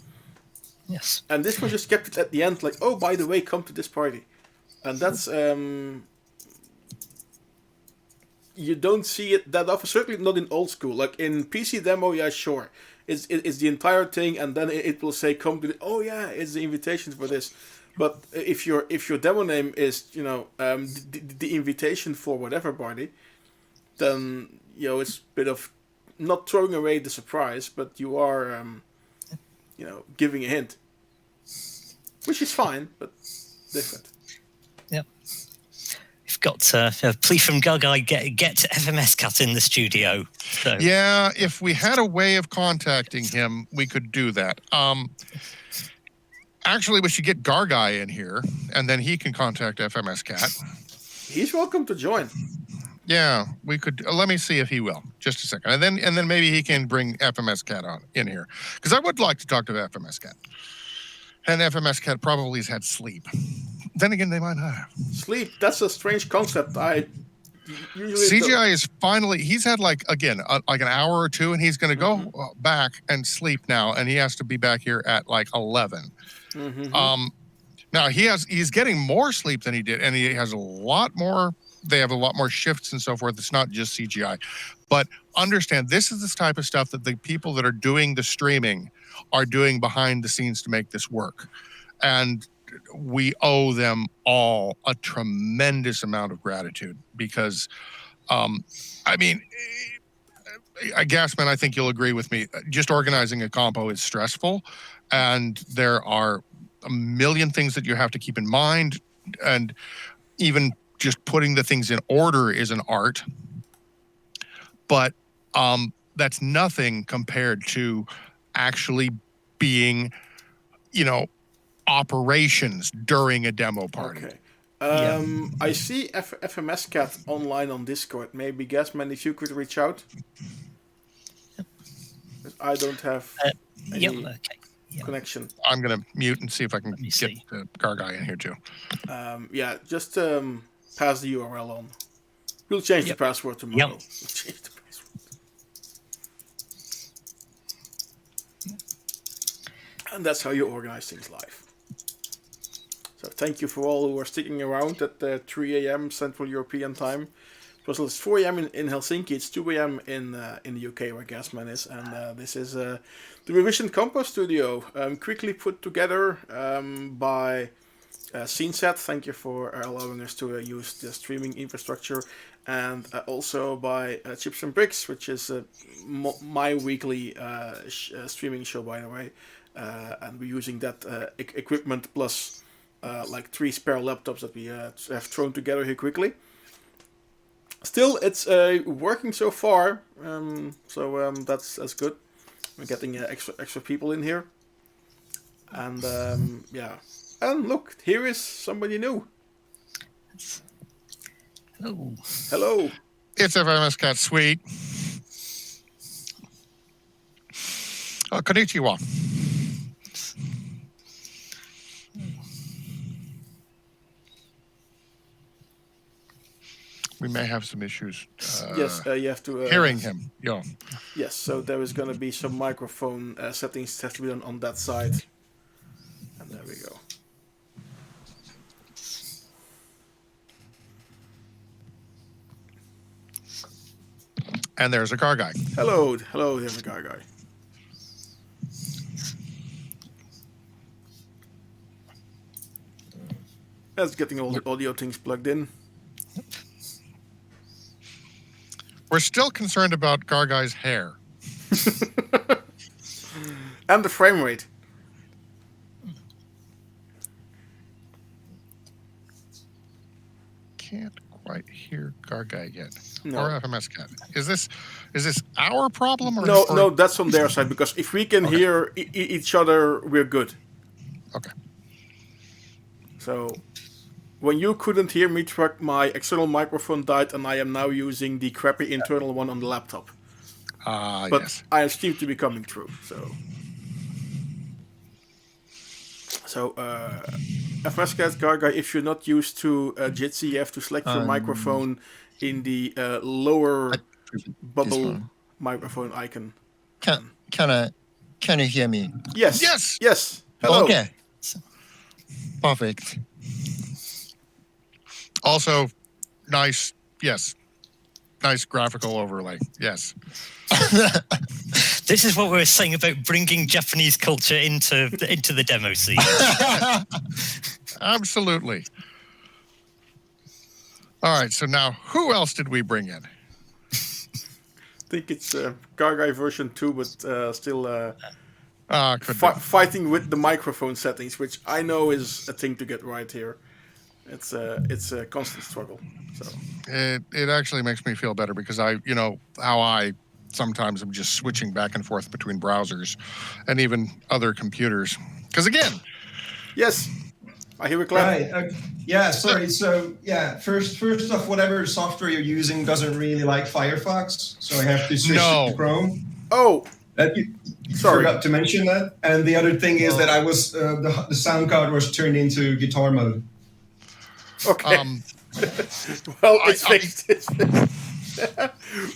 Yes. And this one just kept it at the end, like, oh, by the way, come to this party, and that's you don't see it that often. Certainly not in old school. Like in PC demo, yeah, sure. It's the entire thing, and then it will say, "Come to it's the invitation for this." But if your demo name is the invitation for whatever party, then it's a bit of not throwing away the surprise, but you are giving a hint, which is fine, but different. Yeah. We've got a plea from Gagai, get FMS Cat in the studio. So. Yeah, if we had a way of contacting him, we could do that. Actually, we should get Garguy in here, and then he can contact FMS Cat. He's welcome to join. Yeah, we could. Let me see if he will. Just a second, and then maybe he can bring FMS Cat on in here, because I would like to talk to FMS Cat. And FMS Cat probably has had sleep. Then again, they might not have. Sleep, that's a strange concept. I usually CGI is finally, he's had like an hour or two, and he's going to go back and sleep now, and he has to be back here at like 11. Now he's getting more sleep than he did, and he has a lot more, they have a lot more shifts and so forth. It's not just CGI. But understand, this is this type of stuff that the people that are doing the streaming are doing behind the scenes to make this work. And we owe them all a tremendous amount of gratitude, because, Gasman, I think you'll agree with me. Just organizing a compo is stressful, and there are a million things that you have to keep in mind, and even just putting the things in order is an art. But that's nothing compared to actually being, operations during a demo party. Okay. I see FMS Cat online on Discord. Maybe Gasman, if you could reach out. I don't have any connection. I'm going to mute and see if I can get the Garguy in here too. Just pass the URL on. We'll change the password tomorrow. We'll change the password. And that's how you organize things live. So thank you for all who are sticking around at 3 a.m. Central European time. It's 4 a.m. in Helsinki. It's 2 a.m. in the UK where Gasman is. And this is the Revision Compo studio, quickly put together by SceneSet. Thank you for allowing us to use the streaming infrastructure. And also by Chips and Bricks, which is my weekly streaming show, by the way. And we're using that equipment plus like 3 spare laptops that we have thrown together here quickly. Still, it's working so far, so that's good. We're getting extra people in here, and and look, here is somebody new. Hello. It's FMS Cat Suite. Konnichiwa. may have some issues. Yes, you have to hearing him. Yeah. Yes, so there is going to be some microphone settings that have to be done on that side. And there we go. And there's a car guy. Hello, there's a car guy. That's getting all the audio things plugged in. We're still concerned about Gargai's hair. And the frame rate. Can't quite hear Gargai yet. No. Or FMS Cat. Is this our problem? Or, No, that's on their side, because if we can hear each other, we're good. Okay. So, when you couldn't hear me, Truck, my external microphone died, and I am now using the crappy internal one on the laptop. But yes. I seem to be coming through, so... So, FMSCat Gargai, if you're not used to Jitsi, you have to select your microphone in the lower bubble microphone icon. Can you hear me? Yes. Yes. Yes. Hello. Okay. Perfect. Also, nice graphical overlay. Yes. This is what we were saying about bringing Japanese culture into the demo scene. Absolutely. All right, so now who else did we bring in? I think it's Gargai version 2, but still fighting with the microphone settings, which I know is a thing to get right here. It's a constant struggle. So It actually makes me feel better because how I sometimes am just switching back and forth between browsers and even other computers. Because again, yes, I hear a clap. Right. Yeah. Sorry. So yeah. First off, whatever software you're using doesn't really like Firefox, so I have to switch to Chrome. Oh. Sorry. Forgot to mention that. And the other thing is that I was the sound card was turned into guitar mode. Okay. Well, it's fixed.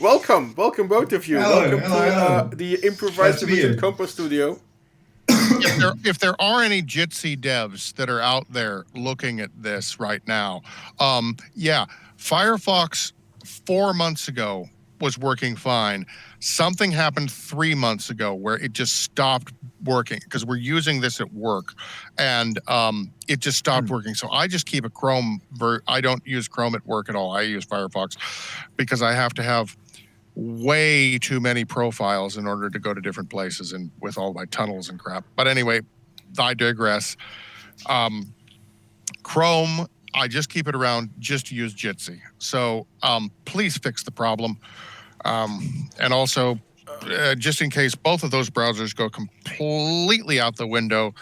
Welcome, both of you. Hello, welcome to the improvised Compo studio. If there are any Jitsi devs that are out there looking at this right now, Firefox 4 months ago was working fine. Something happened 3 months ago where it just stopped working because we're using this at work, and it just stopped working. So I just keep a Chrome. I don't use Chrome at work at all. I use Firefox because I have to have way too many profiles in order to go to different places and with all my tunnels and crap. But anyway, I digress. Chrome, I just keep it around just to use Jitsi. So please fix the problem. And also, just in case both of those browsers go completely out the window,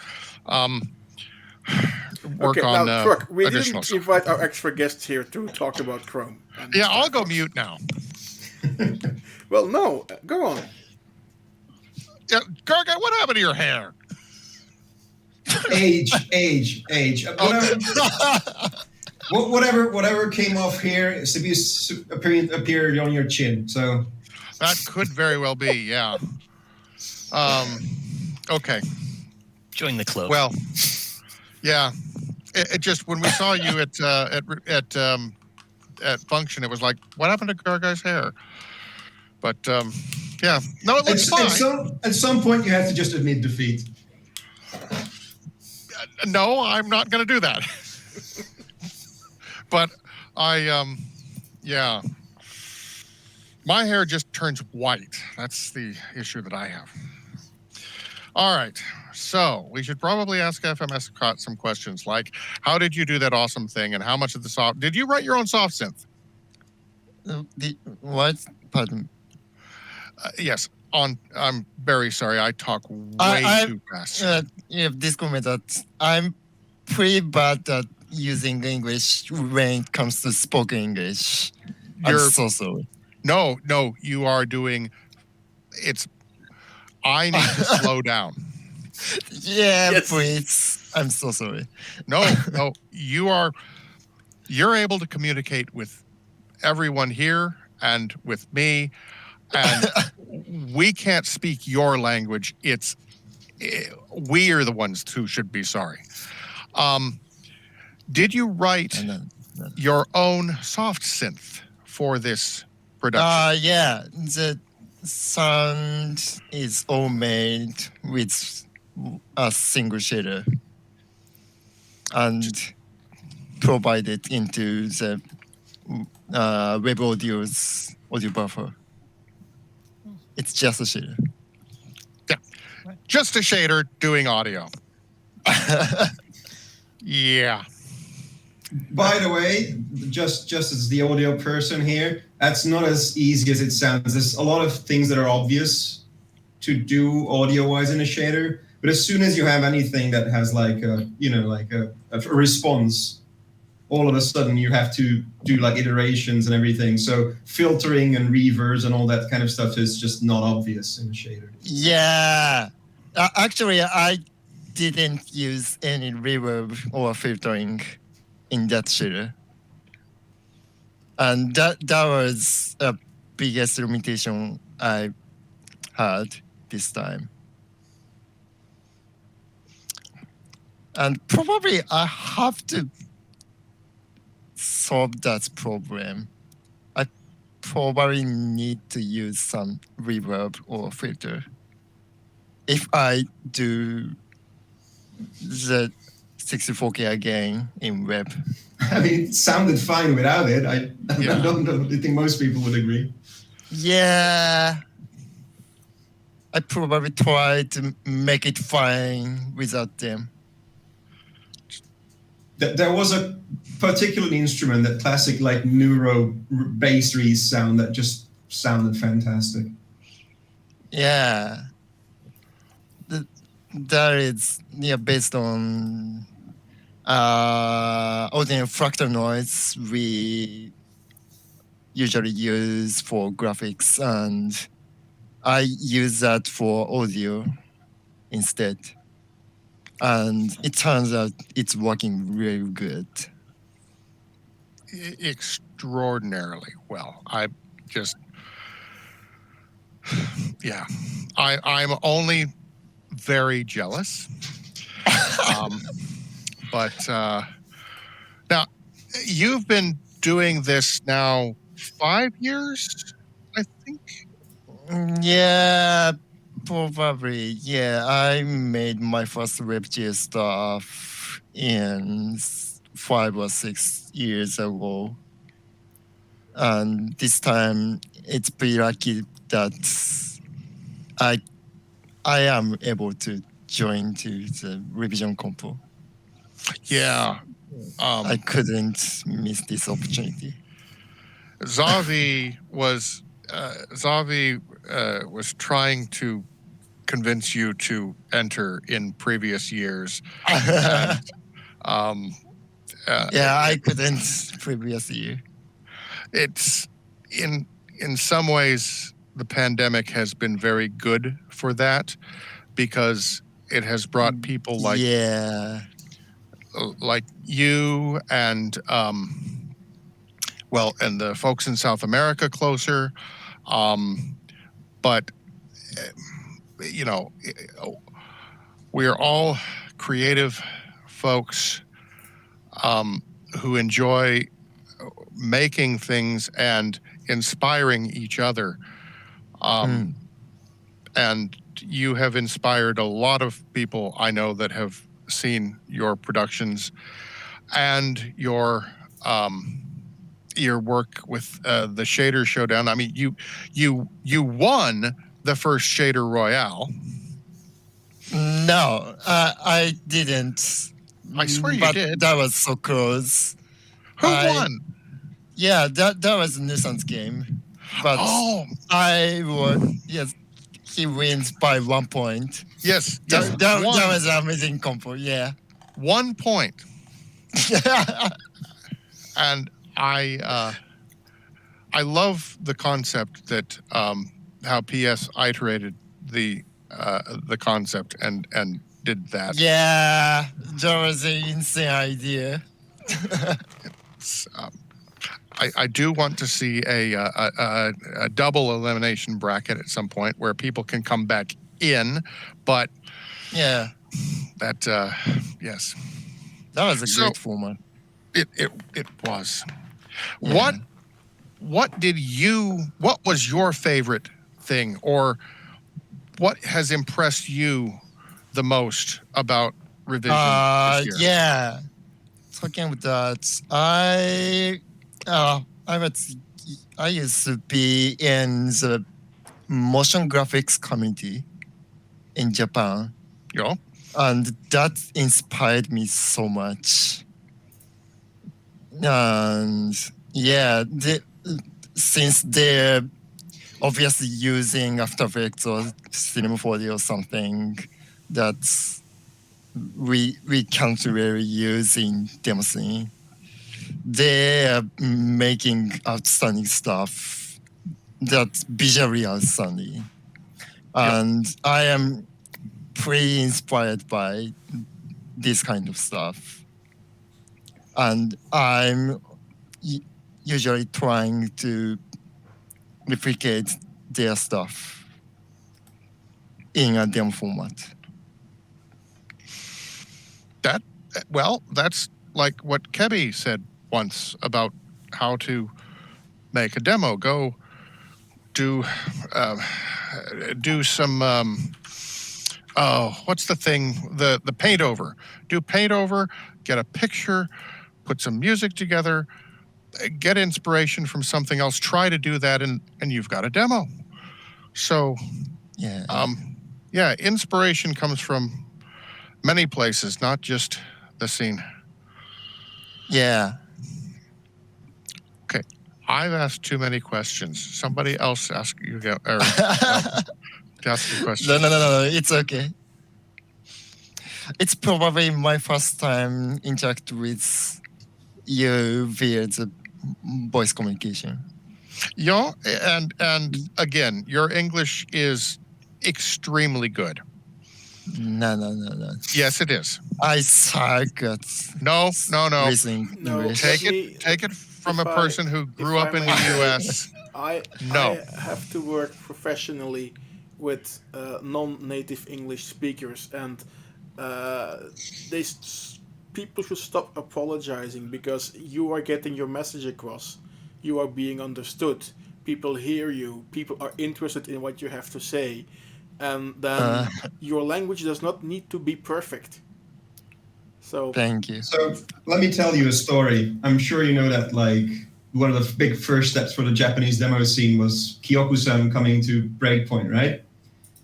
work on Truck, we additional didn't invite our extra guests here to talk about Chrome. Yeah, I'll go mute now. Well, no, go on. Yeah, Gargai, what happened to your hair? Age. Whatever came off here appeared on your chin. So that could very well be, yeah. Okay. Join the club. Well, yeah. It just when we saw you at function, it was like, what happened to Gargai's hair? But yeah, no, it looks fine. At some point, you have to just admit defeat. No, I'm not going to do that. But yeah, my hair just turns white. That's the issue that I have. All right, so we should probably ask FMS some questions like, how did you do that awesome thing, and how much of the soft? Did you write your own soft synth? What? Pardon. Yes. I'm very sorry. I talk way too fast. Disclaimer that I'm pretty bad at using English when it comes to spoken English. I'm so sorry. No, you are doing. I need to slow down. Yeah, yes. Please. I'm so sorry. No, you're able to communicate with everyone here and with me, and we can't speak your language. We are the ones who should be sorry. Did you write your own soft synth for this production? Yeah, the sound is all made with a single shader and provided into the web audio's audio buffer. It's just a shader. Yeah, just a shader doing audio. Yeah. By the way, just as the audio person here, that's not as easy as it sounds. There's a lot of things that are obvious to do audio-wise in a shader, but as soon as you have anything that has like a response, all of a sudden you have to do like iterations and everything. So filtering and reverbs and all that kind of stuff is just not obvious in a shader. Yeah. Actually, I didn't use any reverb or filtering in that shader. And that was the biggest limitation I had this time. And probably I have to solve that problem. I probably need to use some reverb or filter. If I do the 64K again in web. I mean, it sounded fine without it. I don't think most people would agree. Yeah. I probably try to make it fine without them. There was a particular instrument, that classic like neuro bass reed sound that just sounded fantastic. Yeah. That is based on ordinary fractal noise we usually use for graphics, and I use that for audio instead. And it turns out it's working really good. Extraordinarily well. I'm only very jealous. But now you've been doing this now 5 years, I think. Yeah, probably. Yeah, I made my first WebGL stuff in 5 or 6 years ago. And this time it's pretty lucky that I am able to join to the revision compo. Yeah. I couldn't miss this opportunity. Zavi was trying to convince you to enter in previous years. And, I couldn't previous year. It's in some ways the pandemic has been very good for that, because it has brought people like you and and the folks in South America closer. But we're all creative folks who enjoy making things and inspiring each other. And you have inspired a lot of people I know that have seen your productions and your work with the Shader Showdown. I mean, you won the first Shader Royale. No, I didn't. I swear you did. That was so close. Who won? Yeah, that was Nissan's game. But he wins by 1 point. Yes. That was an amazing compo, yeah. 1 point. And I love the concept that how PS iterated the concept and did that. Yeah, that was an insane idea. I do want to see a double elimination bracket at some point where people can come back in, but Yeah, that yes, that was a So- great format. it was. Yeah. What was your favorite thing, or what has impressed you the most about revision this year? Yeah. Talking about that, I used to be in the motion graphics community in Japan, You know? and that inspired me so much. And yeah, since they're obviously using After Effects or Cinema 4D or something that's we can't really use in demo scene, they're making outstanding stuff that's visually outstanding. And I am pretty inspired by this kind of stuff. And I'm usually trying to replicate their stuff in a demo format. Well, that's like what Kebi said once about how to make a demo. Go do some what's the thing, the paint over. Do paint over, get a picture, put some music together, get inspiration from something else, try to do that, and you've got a demo. So Yeah. inspiration comes from many places, not just the scene. Yeah. Okay, I've asked too many questions. Somebody else ask you to ask a question. No. It's okay. It's probably my first time interact with you via the voice communication. Yeah, and again, your English is extremely good. No. Yes, it is. I suck at No. listening No, English. Take it from a if person who grew up in the U.S. I have to work professionally with non-native English speakers, and people should stop apologizing, because you are getting your message across. You are being understood. People hear you. People are interested in what you have to say, and then your language does not need to be perfect. So Thank you. So let me tell you a story. I'm sure you know that, like, one of the big first steps for the Japanese demo scene was Kyoku-san coming to Breakpoint, right?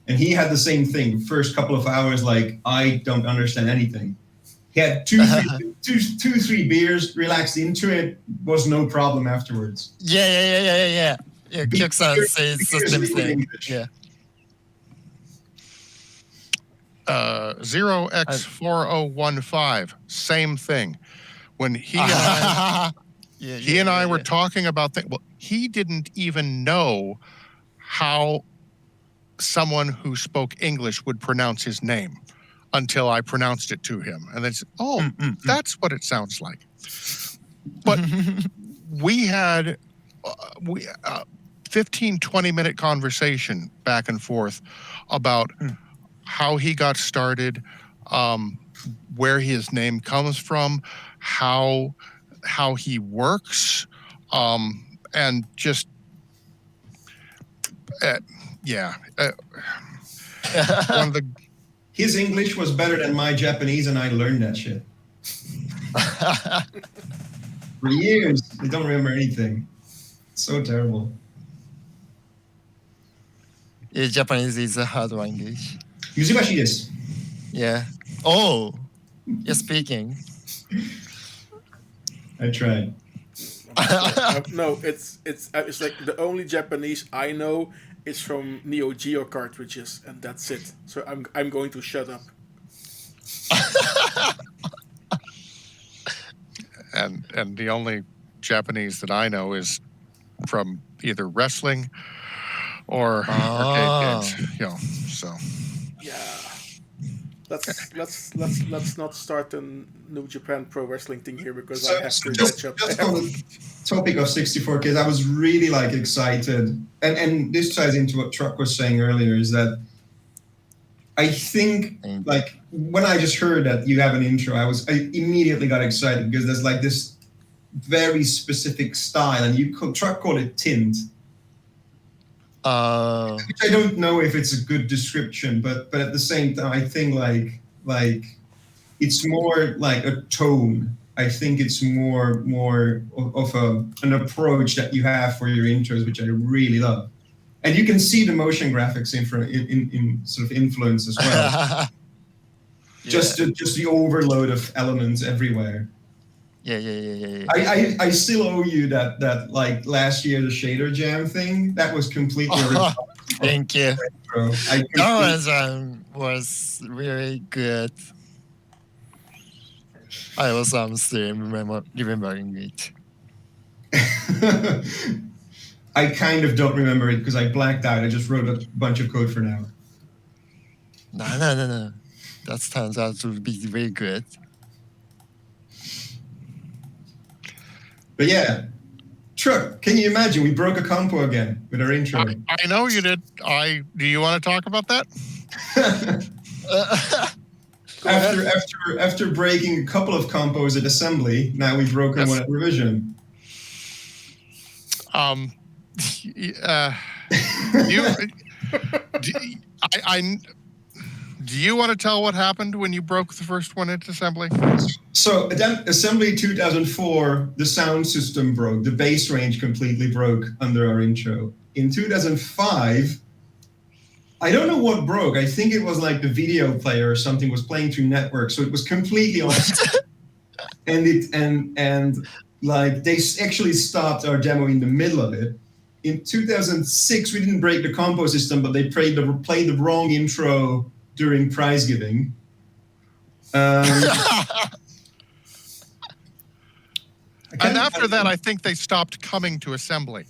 And he had the same thing. First couple of hours, like, I don't understand anything. He had two, 3 beers, relaxed into it, was no problem afterwards. Yeah. Kyoku-san says the same thing. Yeah. 0x4015, same thing. When he and I, he and I were talking about things, well, he didn't even know how someone who spoke English would pronounce his name until I pronounced it to him. And then said, that's what it sounds like. But we had 15, 20-minute conversation back and forth about how he got started, where his name comes from, how he works, and just one of the. His English was better than my Japanese, and I learned that shit. For years, I don't remember anything. It's so terrible. Yeah, Japanese is a hard language. Yuzubashi desu. Yeah. Oh, you're speaking. I tried. No, it's like the only Japanese I know is from Neo Geo cartridges, and that's it. So I'm going to shut up. And the only Japanese that I know is from either wrestling or arcade games. So Yeah. let's not start a New Japan Pro Wrestling thing here because So, I have so to just, catch up. just on the topic of 64Ks, I was really like excited, and this ties into what Truck was saying earlier, is that I think like when I just heard that you have an intro, I immediately got excited because there's like this very specific style, and Truck called it tint. Which I don't know if it's a good description, but at the same time, I think like it's more like a tone. I think it's more of an approach that you have for your intros, which I really love. And you can see the motion graphics in sort of influence as well. Just the overload of elements everywhere. Yeah. I still owe you that like last year the shader jam thing that was completely original. Thank you. That was really good. I was still remembering it. I kind of don't remember it because I blacked out. I just wrote a bunch of code for now. No. That turns out to be very good. But yeah, Truck, can you imagine? We broke a compo again with our intro. I know you did. Do you want to talk about that? After breaking a couple of compos at assembly, now we've broken one at revision. Do you want to tell what happened when you broke the first one at assembly? So assembly 2004, the sound system broke. The bass range completely broke under our intro. In 2005, I don't know what broke. I think it was like the video player or something was playing through network, so it was completely off. and like they actually stopped our demo in the middle of it. In 2006, we didn't break the compo system, but they played the wrong intro during prize giving. And after that, I think they stopped coming to assembly.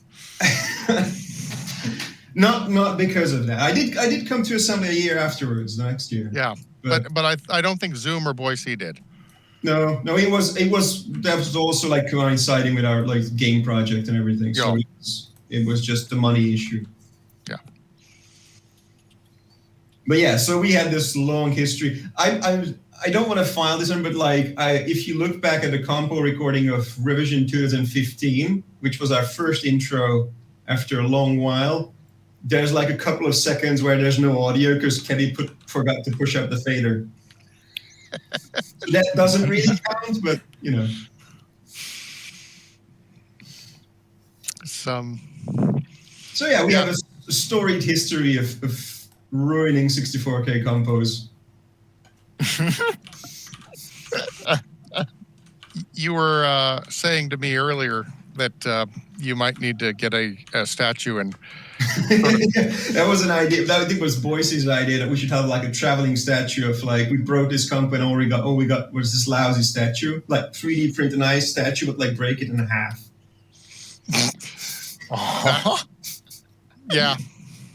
Not because of that. I did come to assembly a year afterwards, the next year. Yeah, but I don't think Zoom or Boise did. No, it was that was also like coinciding with our like game project and everything. So it was just the money issue. Yeah. But yeah, so we had this long history. I don't want to file this one, but like if you look back at the compo recording of Revision 2015, which was our first intro after a long while, there's like a couple of seconds where there's no audio because Kenny forgot to push up the fader. So that doesn't really count, but you know. So yeah, we have a storied history of ruining 64K compos. You were saying to me earlier that you might need to get a statue and. That was an idea. That I think was Boise's idea that we should have like a traveling statue of like we broke this compo and all we got was this lousy statue, like 3D print an ice statue, but like break it in half. Yeah.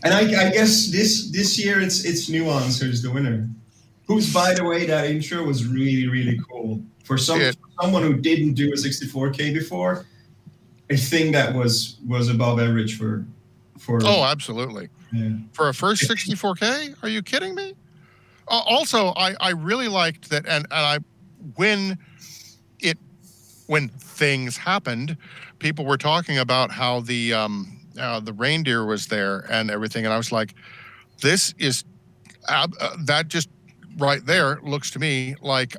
And I guess this year it's Nuance who's the winner. Who's, by the way, that intro was really, really cool. For someone who didn't do a 64K before, I think that was above average for Oh, absolutely. Yeah. For a first 64K? Are you kidding me? Also, I really liked that, and when things happened, people were talking about how the reindeer was there and everything, and I was like, this is that just right there looks to me like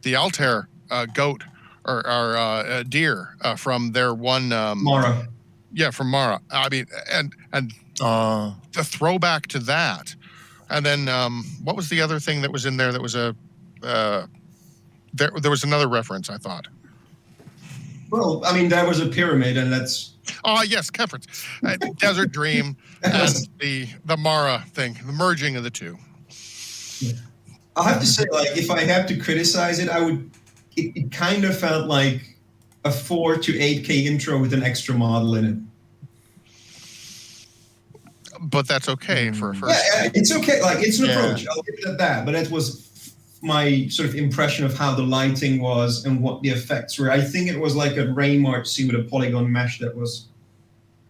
the Altair goat or deer from their one Mara. Yeah, from Mara. I mean, and the throwback to that, and then what was the other thing that was in there? That was there was another reference, I thought. Well, I mean, that was a pyramid, and that's. Oh yes, Kefrits, Desert Dream, and the Mara thing, the merging of the two. Yeah. I'll have to say, like, if I have to criticize it, it kind of felt like a 4 to 8K intro with an extra model in it. but that's okay for a first. Yeah, it's okay. Like, it's an Yeah. approach. I'll give it at that. But that was my sort of impression of how the lighting was and what the effects were. I think it was like a Rainmarch scene with a polygon mesh that was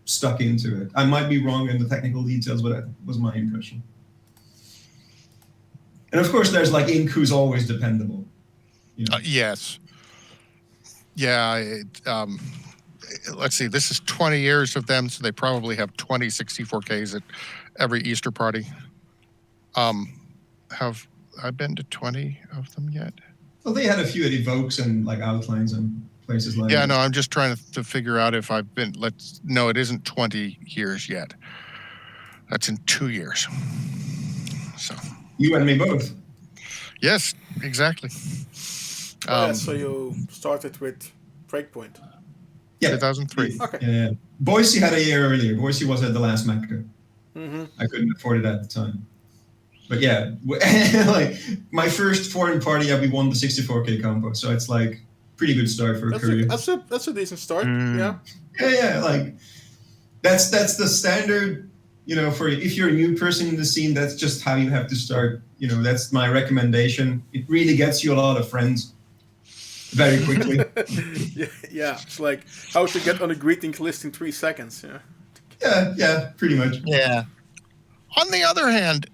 stuck into it. I might be wrong in the technical details, but that was my impression. And of course, there's like ink who's always dependable. You know? Yes. Yeah. Let's see. This is 20 years of them, so they probably have 20 64Ks at every Easter party. Have I been to 20 of them yet? Well, they had a few at Evokes and like Outlines and places like Yeah, that. no, I'm just trying to figure out if I've been. No, it isn't 20 years yet. That's in 2 years. So. You and me both. Yes, exactly. So you started with Breakpoint. Yeah. 2003. Okay. Yeah. Boise had a year earlier. Boise was at the last Mecca. Mm-hmm. I couldn't afford it at the time. But yeah, like my first foreign party, we won the 64K compo. So it's like pretty good start for a career. That's a decent start. Yeah. Yeah, like that's the standard, you know, for if you're a new person in the scene, that's just how you have to start. You know, that's my recommendation. It really gets you a lot of friends very quickly. Yeah, it's like how to get on a greeting list in 3 seconds. Yeah. Yeah, pretty much. Yeah. On the other hand,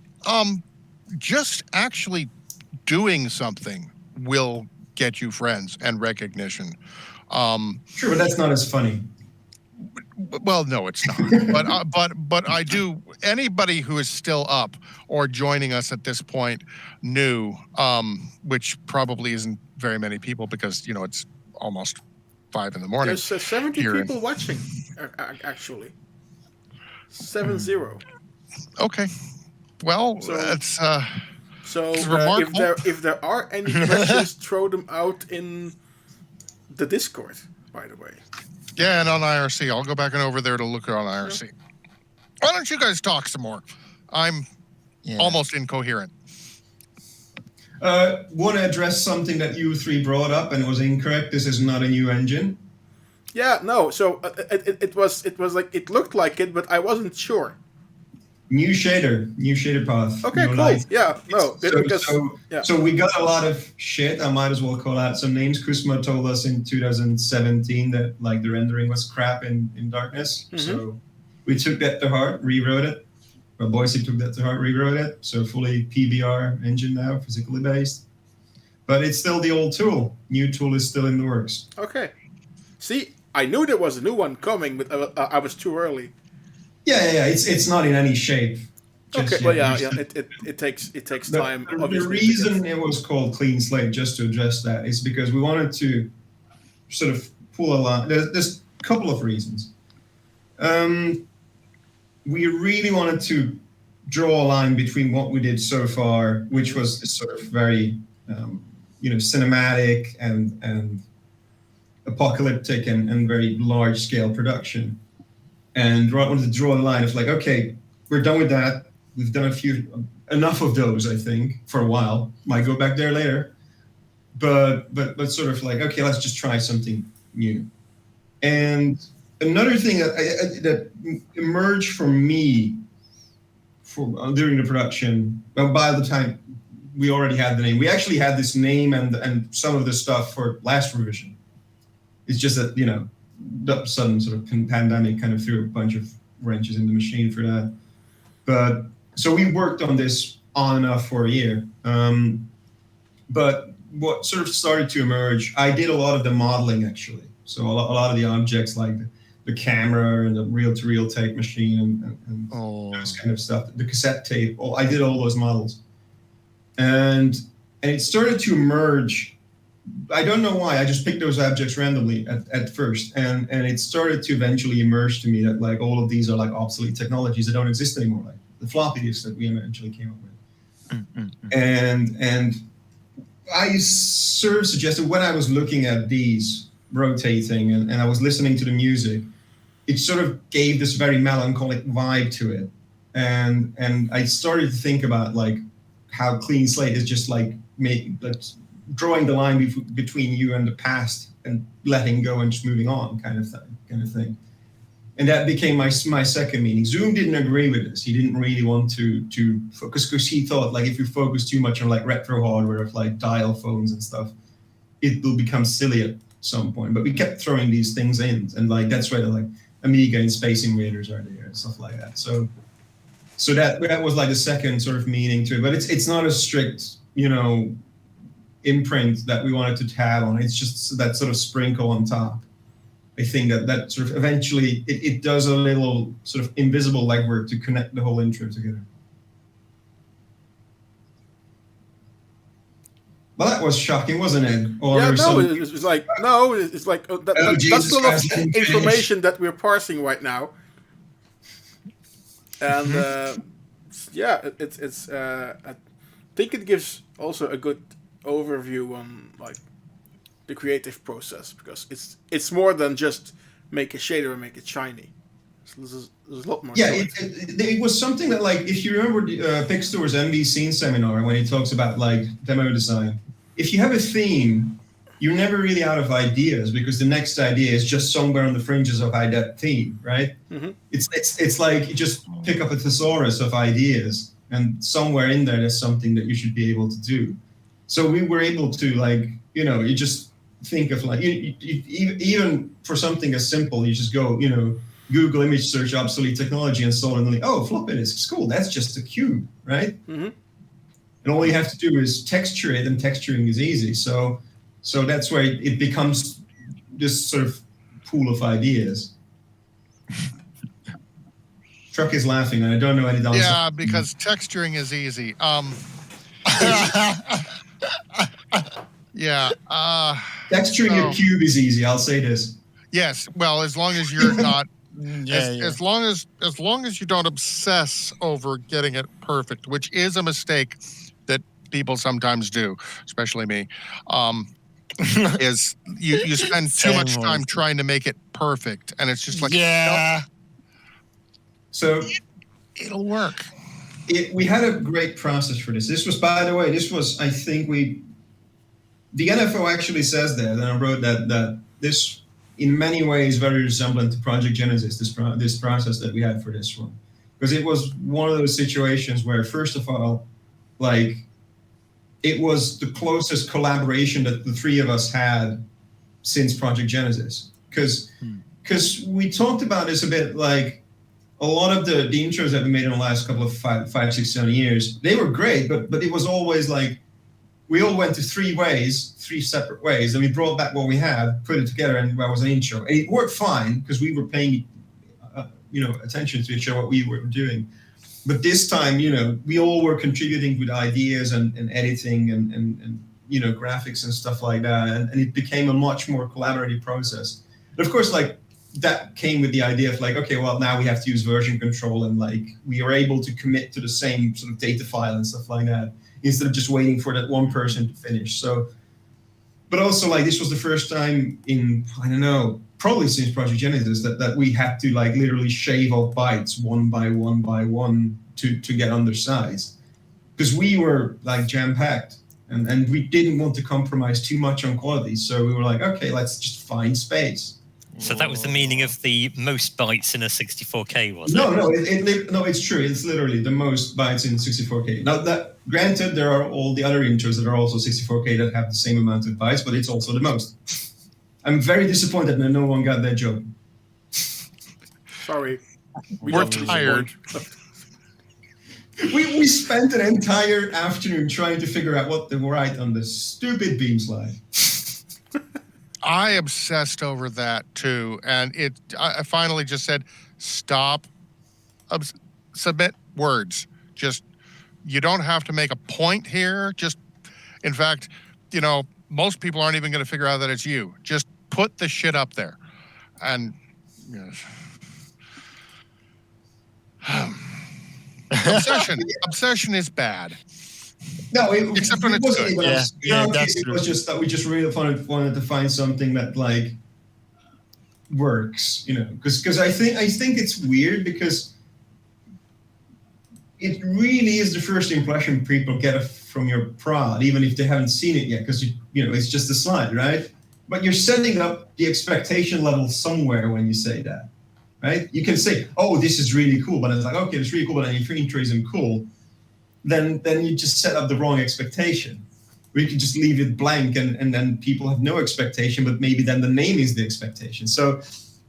just actually doing something will get you friends and recognition. Sure, but that's not as funny. Well, no, it's not. but I do. Anybody who is still up or joining us at this point, new, which probably isn't very many people because it's almost 5 in the morning. There's 70 here people watching, actually. 70. Okay. Well, So- that's So It's remarkable. if there are any questions, throw them out in the Discord. By the way. yeah, and on IRC, I'll go back and over there to look on IRC. Why don't you guys talk some more? I'm almost incoherent. Want to address something that you three brought up and it was incorrect. This is not a new engine. Yeah, no. So it was like it looked like it, but I wasn't sure. New shader path. Okay, no cool. light. Yeah, no, because yeah. So we got a lot of shit. I might as well call out some names. Kusma told us in 2017 that like the rendering was crap in darkness. Mhm. So we took that to heart, rewrote it. Well, Boise took that to heart, rewrote it. So fully PBR engine now, physically based. But it's still the old tool. New tool is still in the works. Okay. See, I knew there was a new one coming, but I was too early. Yeah. It's not in any shape. just Okay, well, yet. yeah. It takes The- time. The Obviously, reason it was called Clean Slate, just to address that, is because we wanted to sort of pull a line. There's a couple of reasons. We really wanted to draw a line between what we did so far, which was this sort of very, cinematic and apocalyptic and very large scale production, and wanted to draw a line of like, okay, we're done with that. We've done enough of those, I think, for a while. Might go back there later, but sort of like, okay, let's just try something new. And another thing that emerged for me during the production, well, by the time we already had the name, we actually had this name and some of the stuff for last revision. It's just that, the sudden sort of pandemic kind of threw a bunch of wrenches in the machine for that. But so we worked on this on and off for a year. But what sort of started to emerge, I did a lot of the modeling actually. So a lot of the objects like the camera and the reel-to-reel tape machine and those kind of stuff, the cassette tape. I did all those models. And it started to emerge. I don't know why. I just picked those objects randomly at first, and it started to eventually emerge to me that like all of these are like obsolete technologies that don't exist anymore, like the floppy disks that we eventually came up with. And I sort of suggested when I was looking at these rotating and I was listening to the music, it sort of gave this very melancholic vibe to it, and I started to think about like how Clean Slate is just like drawing the line between you and the past and letting go and just moving on kind of thing. And that became my second meaning. Zoom didn't agree with this. He didn't really want to focus, because he thought like if you focus too much on like retro hardware of like dial phones and stuff, it will become silly at some point. But we kept throwing these things in, and like that's where the like Amiga and Space Invaders are there and stuff like that. So that was like the second sort of meaning to it. But it's not a strict, you know, imprint that we wanted to have on it. It's just that sort of sprinkle on top. I think that sort of eventually it does a little sort of invisible legwork to connect the whole intro together. Well, that was shocking, wasn't it? Or yeah, no, it's like that's sort of information that we're parsing right now, and yeah, it's I think it gives also a good overview on like the creative process, because it's more than just make a shader and make it shiny. So there's a lot more. Yeah, it was something that, like, if you remember Pixtor's MV Scene seminar when he talks about like demo design, if you have a theme, you're never really out of ideas, because the next idea is just somewhere on the fringes of that theme, right? Mm-hmm. It's like you just pick up a thesaurus of ideas, and somewhere in there there's something that you should be able to do. So we were able to, like, you know, you just think of like even for something as simple, you just go, you know, Google image search obsolete technology and suddenly, oh, floppy disk, cool, that's just a cube, right? Mm-hmm. And all you have to do is texture it, and texturing is easy. So that's where it becomes this sort of pool of ideas. Truck is laughing, and I don't know any answer. Yeah, because texturing is easy. Yeah. Texturing a cube is easy. I'll say this. Yes. Well, as long as you're not. As long as you don't obsess over getting it perfect, which is a mistake that people sometimes do, especially me, is you spend too much time trying to make it perfect, and it's just like, yeah. Nope. So it'll work. We had a great process for this. This was, by the way, I think the NFO actually says that, and I wrote that this, in many ways, very resemblant to Project Genesis, this process that we had for this one. Because it was one of those situations where, first of all, like, it was the closest collaboration that the three of us had since Project Genesis. Because we talked about this a bit, like, a lot of the intros that we made in the last couple of 5, 6, 7 years, they were great, but it was always like, we all went to three separate ways, and we brought back what we had, put it together, and that was an intro. And it worked fine, because we were paying, attention to each other, what we were doing. But this time, you know, we all were contributing with ideas and editing and you know, graphics and stuff like that, and it became a much more collaborative process. But of course, like, that came with the idea of like, okay, well, now we have to use version control, and like we are able to commit to the same sort of data file and stuff like that, instead of just waiting for that one person to finish. So, but also, like, this was the first time in, I don't know, probably since Project Genesis that we had to like literally shave off bytes one by one to get undersized, because we were like jam-packed, and we didn't want to compromise too much on quality. So we were like, okay, let's just find space. So that was the meaning of the most bytes in a 64K, was it? No, it's true. It's literally the most bytes in 64K. Now, that granted, there are all the other intros that are also 64K that have the same amount of bytes, but it's also the most. I'm very disappointed that no one got that joke. Sorry. We're tired. We spent an entire afternoon trying to figure out what to write on the stupid beam slide. I obsessed over that too, and I finally just said, stop, submit words. Just, you don't have to make a point here. Just, in fact, you know, most people aren't even going to figure out that it's you. Just put the shit up there. And yes. Obsession is bad. No, except when it's good. It was just that we just really wanted to find something that like works, you know, because I think it's weird, because it really is the first impression people get from your prod, even if they haven't seen it yet, because you know it's just a slide, right? But you're setting up the expectation level somewhere when you say that, right? You can say, "Oh, this is really cool," but it's like, okay, it's really cool, but then if your intro isn't cool, then you just set up the wrong expectation. Or you can just leave it blank, and then people have no expectation, but maybe then the name is the expectation. So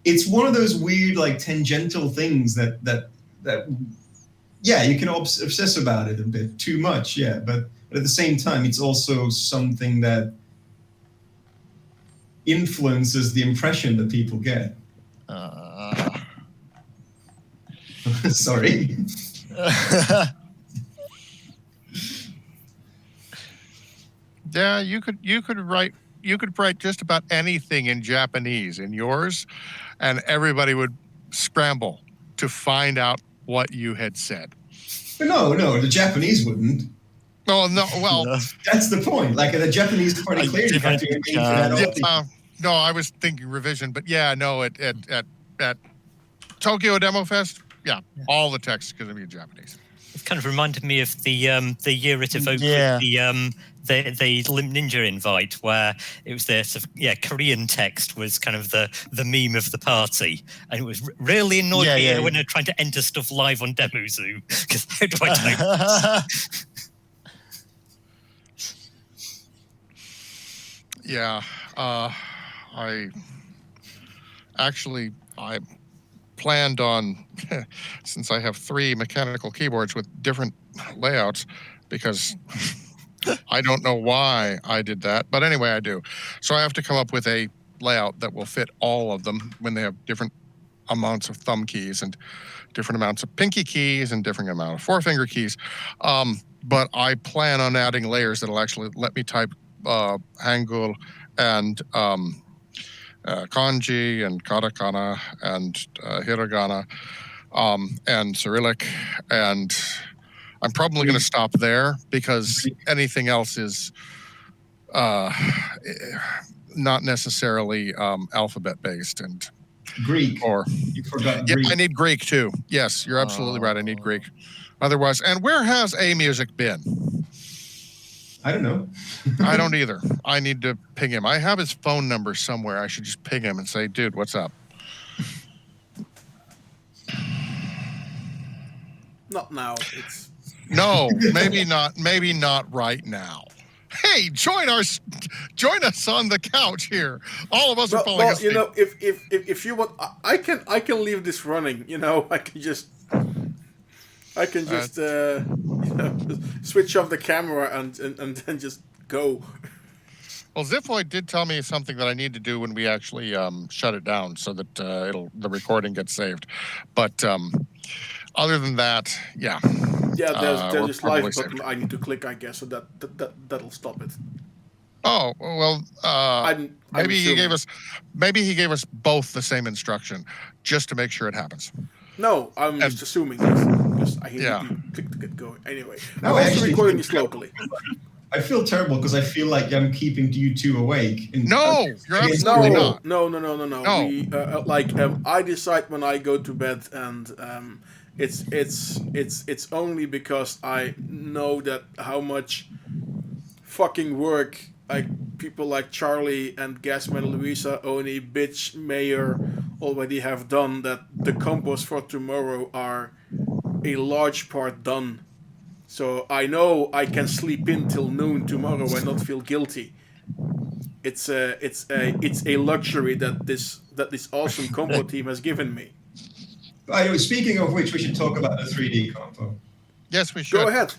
it's one of those weird, like, tangential things that yeah, you can obsess about it a bit too much, yeah, but at the same time, it's also something that influences the impression that people get. Sorry. Yeah, you could write just about anything in Japanese in yours, and everybody would scramble to find out what you had said. But no, the Japanese wouldn't. Oh no, well, That's the point. Like, the Japanese is pretty clear. You have to aim for that all. no, I was thinking revision, but yeah, no, at Tokyo Demo Fest, yeah, all the text is going to be in Japanese. It kind of reminded me of the year it evoked with the Limp Ninja invite, where it was the sort of, Korean text was kind of the meme of the party, and it was really annoyed me when they're trying to enter stuff live on Demozoo, because how do I type? Yeah, I planned on, since I have 3 mechanical keyboards with different layouts, because I don't know why I did that, but anyway, I do. So I have to come up with a layout that will fit all of them when they have different amounts of thumb keys and different amounts of pinky keys and different amount of forefinger keys. But I plan on adding layers that'll actually let me type Hangul and kanji and katakana and hiragana and Cyrillic, and I'm probably going to stop there because anything else is not necessarily alphabet based. And Greek. Or you forgot Greek. I need Greek too. Yes, you're absolutely right. I need Greek. Otherwise, and where has A Music been? I don't know. I don't either. I need to ping him. I have his phone number somewhere. I should just ping him and say, dude, what's up? Not now. It's no, maybe not. Maybe not right now. Hey, join us on the couch here. All of us are falling asleep. You know, if you want, I can leave this running. You know, I can just switch off the camera and then just go. Well, Ziphoid did tell me something that I need to do when we actually shut it down, so that the recording gets saved. But other than that, yeah. Yeah, there's this live button I need to click, I guess, so that'll stop it. Oh well, maybe he gave us both the same instruction, just to make sure it happens. No, I'm just assuming this because I need to click to get going. Anyway, I'm also recording this locally. I feel terrible because I feel like I'm keeping you two awake. No, you're absolutely not. No. I decide when I go to bed, and it's only because I know that how much fucking work people like Charlie and Gasman, Louisa, Oni, Bitch, Mayor already have done, that the compos for tomorrow are a large part done. So I know I can sleep in till noon tomorrow and not feel guilty. It's a luxury that this awesome compo team has given me. By the way, speaking of which, we should talk about the 3D compo. Yes, we should. Go ahead.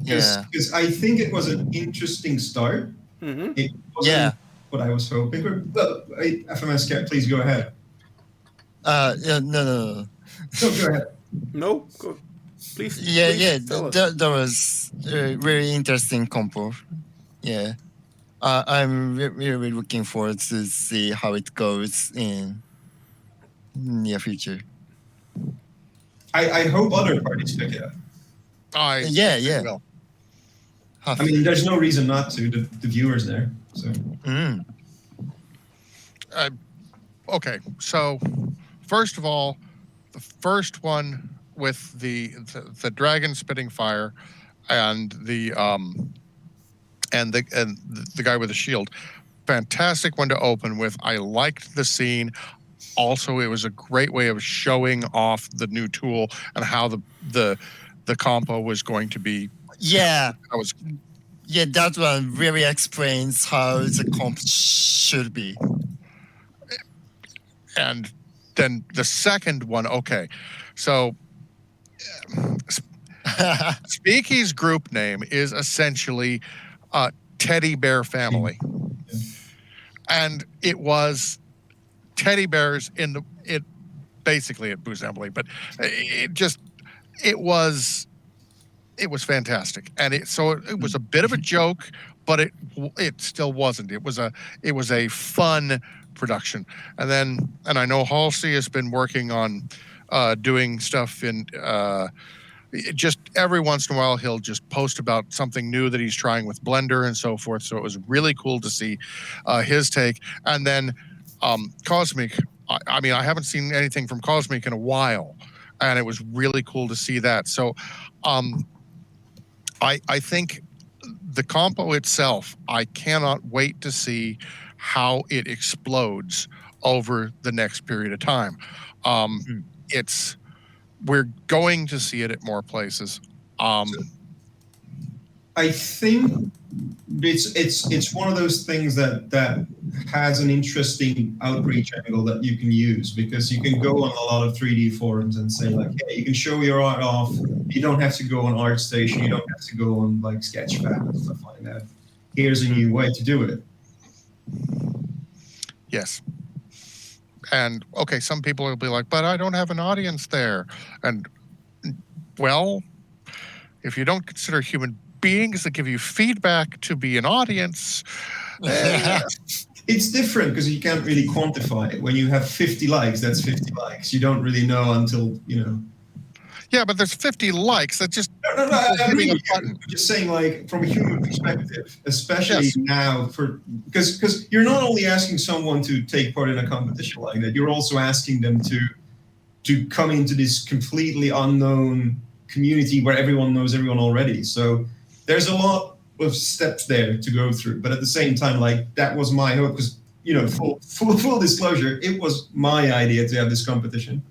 Because I think it was an interesting start. Mm-hmm. It wasn't what I was hoping. But FMS Cat, please go ahead. No. No, go ahead. No, go. Please. That was a very interesting compo. Yeah. I'm really looking forward to see how it goes in near future. I hope other parties pick it up. Will. I mean, there's no reason not to. The viewers there. So. Okay, so first of all, the first one with the dragon spitting fire, and the guy with the shield, fantastic one to open with. I liked the scene. also it was a great way of showing off the new tool and how the compo was going to be. Yeah. I was. Yeah, that one really explains how the comp should be. And then the second one, okay. So Speaky's group name is essentially Teddy Bear Family. And it was teddy bears basically at Boozembley, but it was fantastic. And it was a bit of a joke, but it still wasn't. It was a fun production. And I know Halsey has been working on doing stuff in just every once in a while he'll just post about something new that he's trying with Blender and so forth. So it was really cool to see his take. And then Cosmic, I mean, I haven't seen anything from Cosmic in a while, and it was really cool to see that. So I think the compo itself, I cannot wait to see how it explodes over the next period of time. We're going to see it at more places. I think it's one of those things that has an interesting outreach angle that you can use, because you can go on a lot of 3D forums and say like, hey, you can show your art off. You don't have to go on ArtStation. You don't have to go on like Sketchfab and stuff like that. Here's a new way to do it. Yes. And okay, some people will be like, but I don't have an audience there. And well, if you don't consider human beings that give you feedback to be an audience, it's different because you can't really quantify it. When you have 50 likes, that's 50 likes. You don't really know until, you know. Yeah, but there's 50 likes. That's just no. I'm just saying, like, from a human perspective, especially now, because you're not only asking someone to take part in a competition like that, you're also asking them to come into this completely unknown community where everyone knows everyone already. So there's a lot of steps there to go through. But at the same time, like, that was my hope, because, you know, full disclosure, it was my idea to have this competition.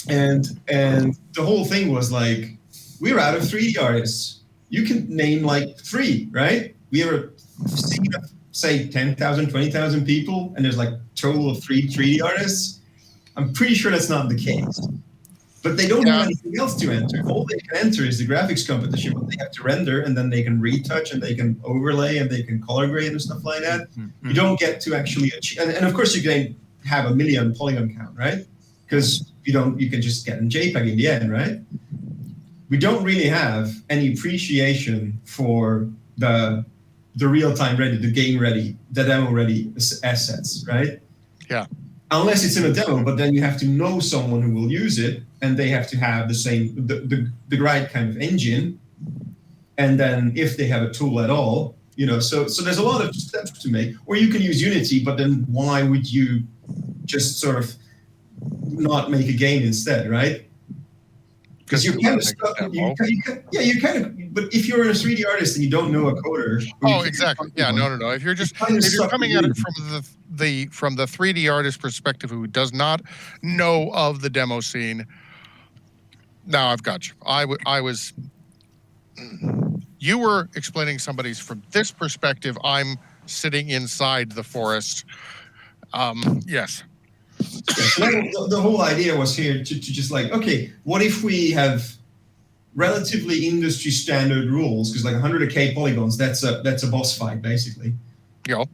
And the whole thing was like, we're out of 3D artists. You can name like 3, right? We have a scene of, say, 10,000, 20,000 people, and there's like a total of 3 3D artists. I'm pretty sure that's not the case. But they don't have anything else to enter. All they can enter is the graphics competition, but they have to render, and then they can retouch, and they can overlay, and they can color grade and stuff like that. You don't get to actually achieve, and of course you can have a million polygon count, right? Because you can just get in JPEG in the end, right? We don't really have any appreciation for the real-time ready, the game ready, the demo ready assets, right? Yeah. Unless it's in a demo, but then you have to know someone who will use it, and they have to have the right kind of engine. And then if they have a tool at all, you know, so there's a lot of steps to make. Or you can use Unity, but then why would you just sort of not make a game instead, right? Because you're kind of stuck. You kind of. But if you're a 3D artist and you don't know a coder, exactly. Yeah, no. If you're coming at it from the 3D artist perspective who does not know of the demo scene, now I've got you. You were explaining somebody's from this perspective. I'm sitting inside the forest. Yes. So the whole idea was here to just like, okay, what if we have relatively industry standard rules? Because like 100K polygons, that's a boss fight basically. Yeah.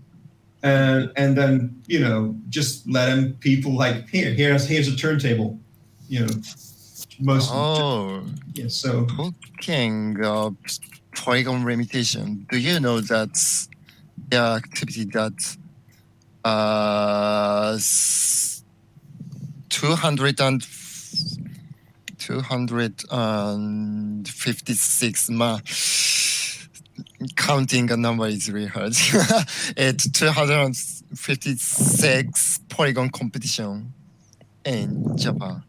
And then, you know, just let them people like here's a turntable, you know. So talking of polygon limitation, do you know that the activity that 256 counting a number is really hard. It's 256 polygon competition in Japan.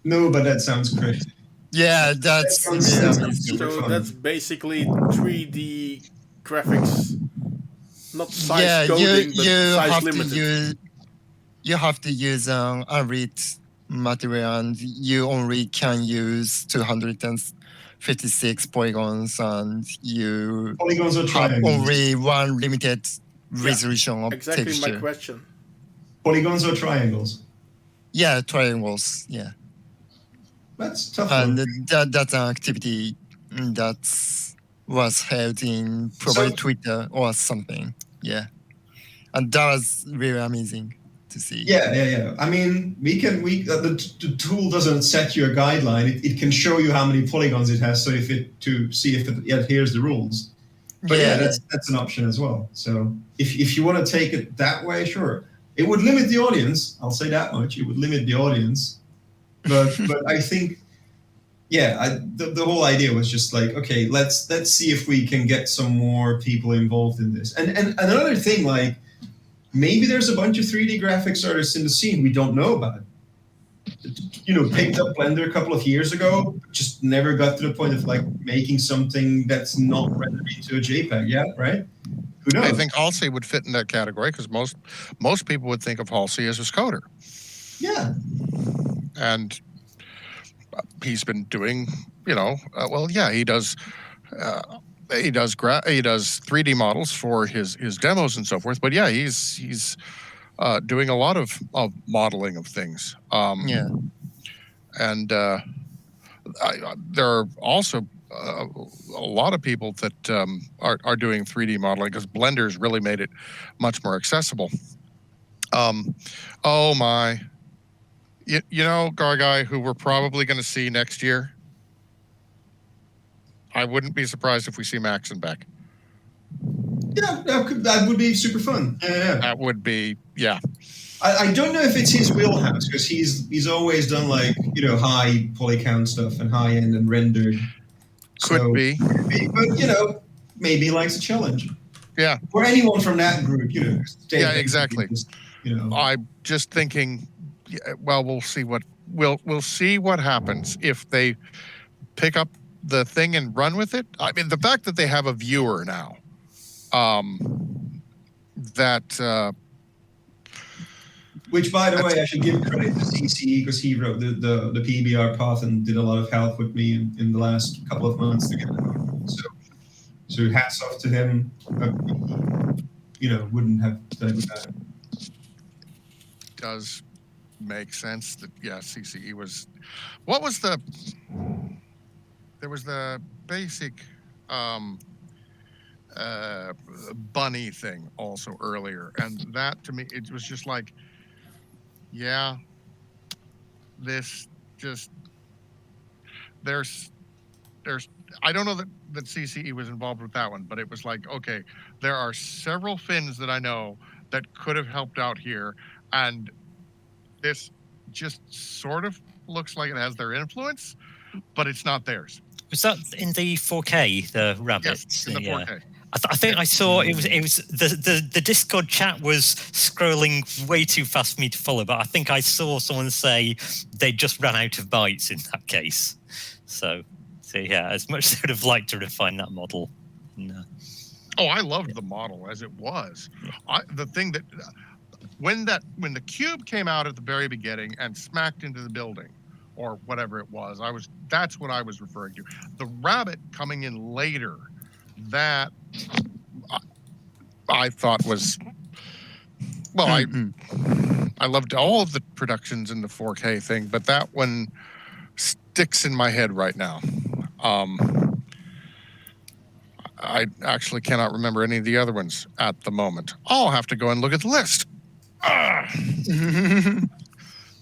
No, but that sounds great. Yeah, that's super So fun. that's basically 3D graphics, not size coding, but size limited. you have to use an unlit material, and you only can use 256 polygons, and you Polygons or have triangles? only one limited resolution of Exactly texture. my question. Polygons or triangles? Yeah, triangles. Yeah, That's a tough and one. that's an activity that was held in probably So- Twitter or something. Yeah, and that was really amazing to see. Yeah. I mean, the tool doesn't set you a guideline. It can show you how many polygons it has, so to see if it adheres the rules. But yeah, that's an option as well. So if you want to take it that way, sure. It would limit the audience. I'll say that much. It would limit the audience. But I think, the whole idea was just like, okay, let's see if we can get some more people involved in this. And another thing, like, maybe there's a bunch of 3D graphics artists in the scene we don't know about. Picked up Blender a couple of years ago, just never got to the point of like making something that's not rendered into a JPEG yet, right? Who knows? I think Halsey would fit in that category because most people would think of Halsey as a coder. Yeah. And he's been doing, he does. He does 3D models for his demos and so forth. But yeah, he's doing a lot of modeling of things. And there are also a lot of people that are doing 3D modeling because Blender's really made it much more accessible. Oh my. Garguy, who we're probably going to see next year. I wouldn't be surprised if we see Maxon back. Yeah, that would be super fun. Yeah. That would be, yeah. I don't know if it's his wheelhouse because he's always done like high poly count stuff and high end and rendered. Could be, but maybe he likes a challenge. Yeah. Or anyone from that group, Yeah, exactly. Just, I'm just thinking. Yeah, well, we'll see what happens if they pick up the thing and run with it. I mean, the fact that they have a viewer now, which, by the way, I should give credit to CCE because he wrote the PBR path and did a lot of help with me in the last couple of months to get it out. So hats off to him. Wouldn't have done it without him. Does make sense that CCE was. What was the? There was the basic bunny thing also earlier, and that to me it was just like, this just there's I don't know that CCE was involved with that one, but it was like, okay, there are several fins that I know that could have helped out here, and this just sort of looks like it has their influence, but it's not theirs. Was that in the 4K, the rabbits? Yes, in the 4K. I think I saw it was the Discord chat was scrolling way too fast for me to follow, but I think I saw someone say they just ran out of bytes in that case. So yeah, as much as I would have liked to refine that model. No. Oh, I loved the model as it was. The thing that when the cube came out at the very beginning and smacked into the building, or whatever it was, that's what I was referring to. The rabbit coming in later, that I thought was, well, I loved all of the productions in the 4K thing, but that one sticks in my head right now. I actually cannot remember any of the other ones at the moment. I'll have to go and look at the list.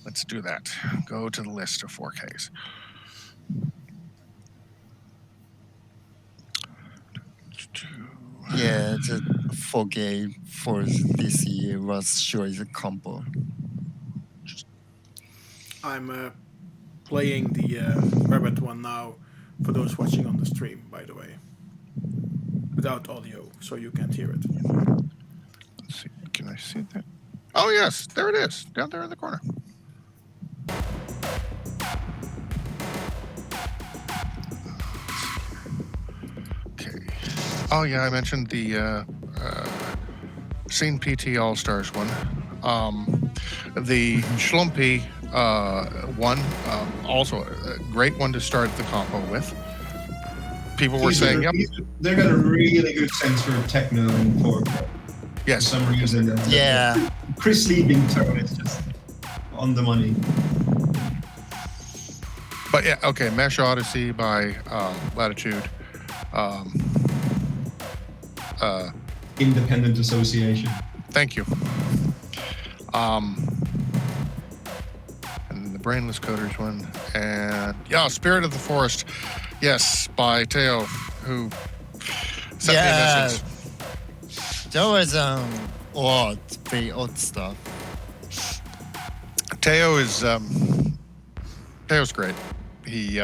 Let's do that. Go to the list of 4Ks. Yeah, the 4K for this year was sure is a Compo. I'm playing the Rabbit one now for those watching on the stream, by the way. Without audio, so you can't hear it. Let's see. Can I see that? Oh, yes. There it is. Down there in the corner. Okay. Oh, yeah. I mentioned the Scene PT All-Stars one. The Schlumpy one, also a great one to start the compo with. People were saying, "Yep, They're got a really good sense for techno and for yes." some reason. Yeah. Chris Liebing tone is just on the money. But yeah, okay. Mesh Odyssey by Latitude. Independent Association. Thank you. And the Brainless Coders one, and yeah, Spirit of the Forest. Yes, by Teo, who sent me a message. That was odd, very odd stuff. Teo is Teo's great. He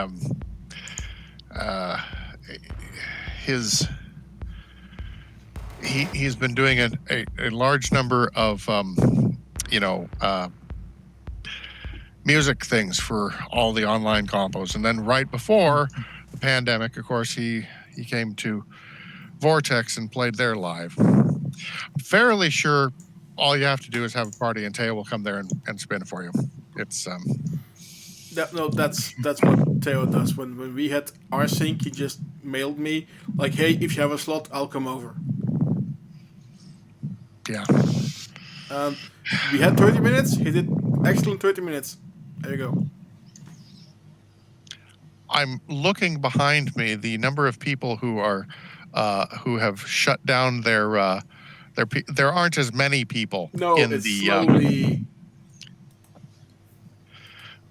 he's been doing a large number of music things for all the online compos, and then right before the pandemic, of course, he came to Vortex and played there live. I'm fairly sure all you have to do is have a party, and Teo will come there and spin it for you. It's That's what Theo does. When we had our sync, he just mailed me like, "Hey, if you have a slot, I'll come over." yeah. We had 30 minutes. He did excellent 30 minutes. There you go. I'm looking behind me the number of people who are who have shut down their there aren't as many people No, in it's the slowly.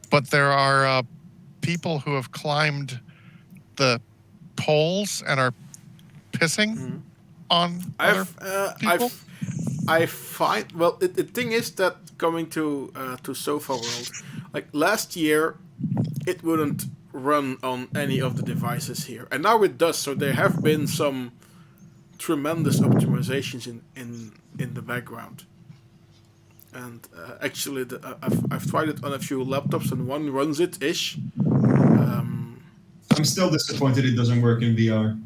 but there are people who have climbed the poles and are pissing on other people. I find, well, the thing is that coming to Sofa World, like last year, it wouldn't run on any of the devices here, and now it does. So there have been some tremendous optimizations in the background. And actually, I've tried it on a few laptops, and one runs it ish. I'm still disappointed it doesn't work in VR.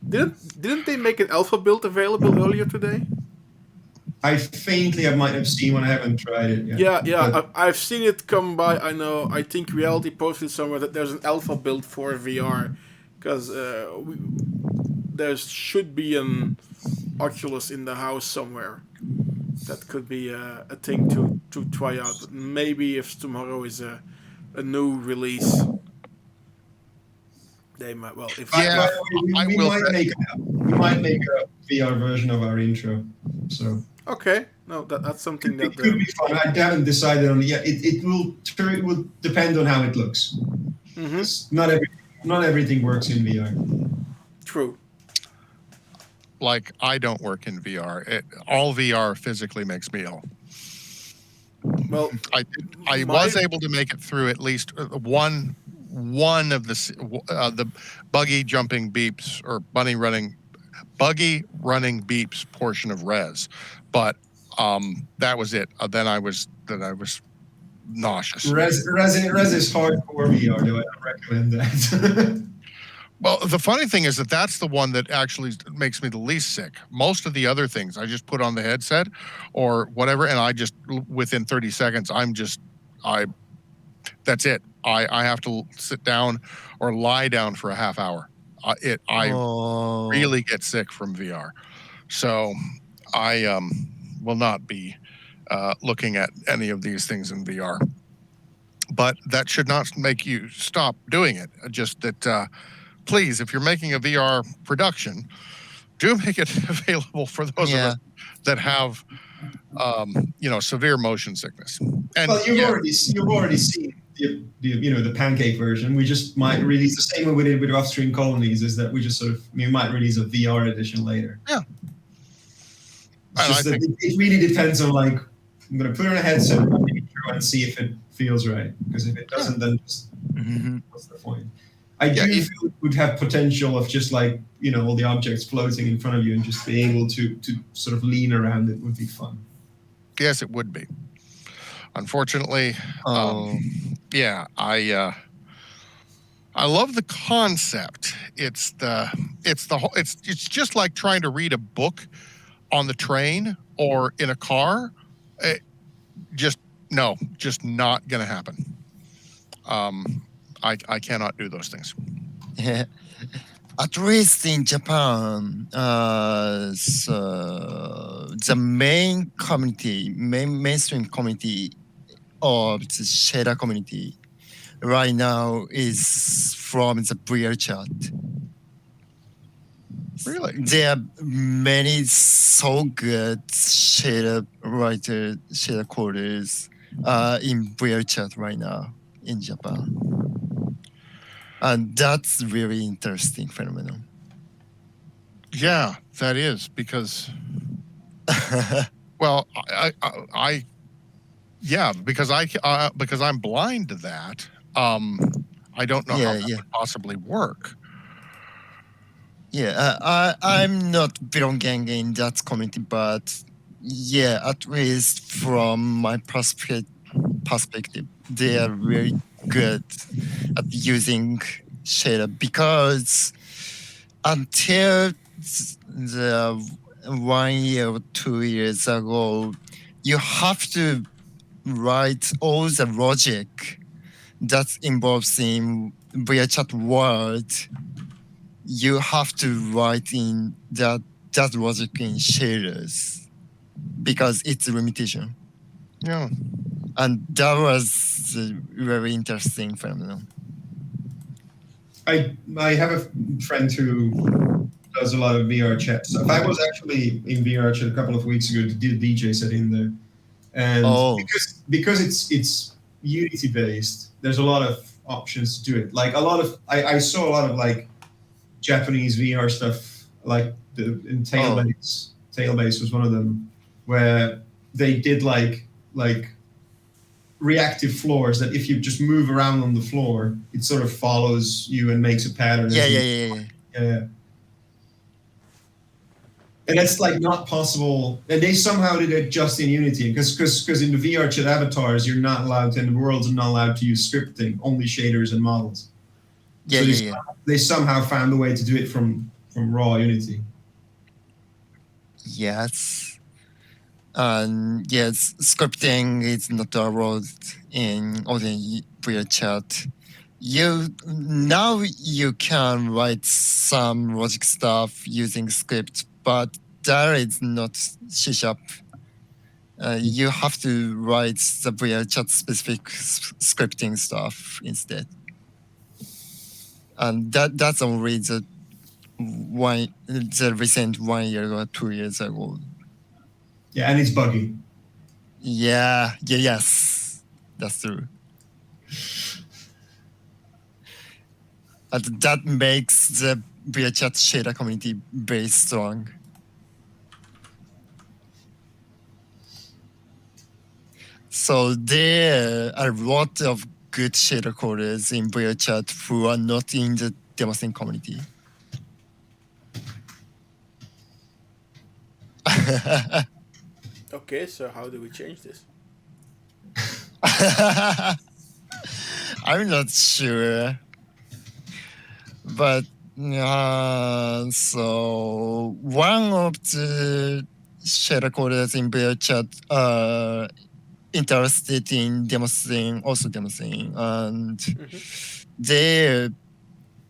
Didn't they make an alpha build available earlier today? I faintly, I might have seen one. I haven't tried it yet. Yeah. But I've seen it come by. I know. I think Reality posted somewhere that there's an alpha build for VR, because there should be an Oculus in the house somewhere. That could be a thing to try out. But maybe if tomorrow is a new release, they might. Well, if Yeah, we might make a VR version of our intro. So okay, no, that's something it that could be fun. I haven't decided on it yet. It will depend on how it looks. Not everything works in VR. true. Like, I don't work in VR. All VR physically makes me ill. Well, I was able to make it through at least one of the buggy jumping beeps or buggy running beeps portion of Res, but that was it. Then I was nauseous. Res is hardcore VR, though. I don't recommend that. Well, the funny thing is that that's the one that actually makes me the least sick. Most of the other things, I just put on the headset or whatever, and I just, within 30 seconds, that's it. I have to sit down or lie down for a half hour. I really get sick from VR. So I will not be looking at any of these things in VR. But that should not make you stop doing it. Just that... please, if you're making a VR production, do make it available for those of us that have, severe motion sickness. And well, you've already seen the pancake version. We just might release the same way we did with Offstream Colonies. Is that we might release a VR edition later. Yeah. It really depends on, like, I'm going to put on a headset and see if it feels right. Because if it doesn't, then just what's the point? I do feel it would have potential of just, like, all the objects floating in front of you and just being able to sort of lean around it would be fun. Yes, it would be. Unfortunately, I love the concept. It's just like trying to read a book on the train or in a car. Just No, just not going to happen. I cannot do those things. At least in Japan, so the main community, mainstream community of the shader community right now is from the VR chat. Really? There are many so good shader writer, shader coders in VR chat right now in Japan. And that's really interesting phenomenon. Yeah, that is because, well, because I'm blind to that. I don't know how that would possibly work. Yeah, I'm not belonging in that community, but yeah, at least from my perspective, they are very good at using shader because until the 1 year or 2 years ago, you have to write all the logic that involves in VRChat world. You have to write in that logic in shaders because it's a limitation. Yeah. And that was a very interesting phenomenon. I have a friend who does a lot of VR chat stuff. I was actually in VR chat a couple of weeks ago to do a DJ set in there, and because it's Unity based, there's a lot of options to do it. Like a lot of I saw a lot of like Japanese VR stuff, like in Tailbase. Tailbase was one of them, where they did like reactive floors that if you just move around on the floor, it sort of follows you and makes a pattern. Yeah. And that's like not possible. And they somehow did it just in Unity, because in the VR chat avatars, you're not allowed to, and the worlds are not allowed to use scripting, only shaders and models. They somehow found a way to do it from raw Unity. Yes. Yes, scripting is not allowed in ordinary VR chat. Now you can write some logic stuff using script, but that is not C#. You have to write the VR chat specific scripting stuff instead. And that's only the recent 1 year or 2 years ago. Yeah, and it's buggy. Yes, that's true. And that makes the VR chat shader community very strong. So there are a lot of good shader coders in VR chat who are not in the Demoscene community. Okay, so how do we change this? I'm not sure. But so one of the shader coders in VR chat are interested in Demoscene, and they're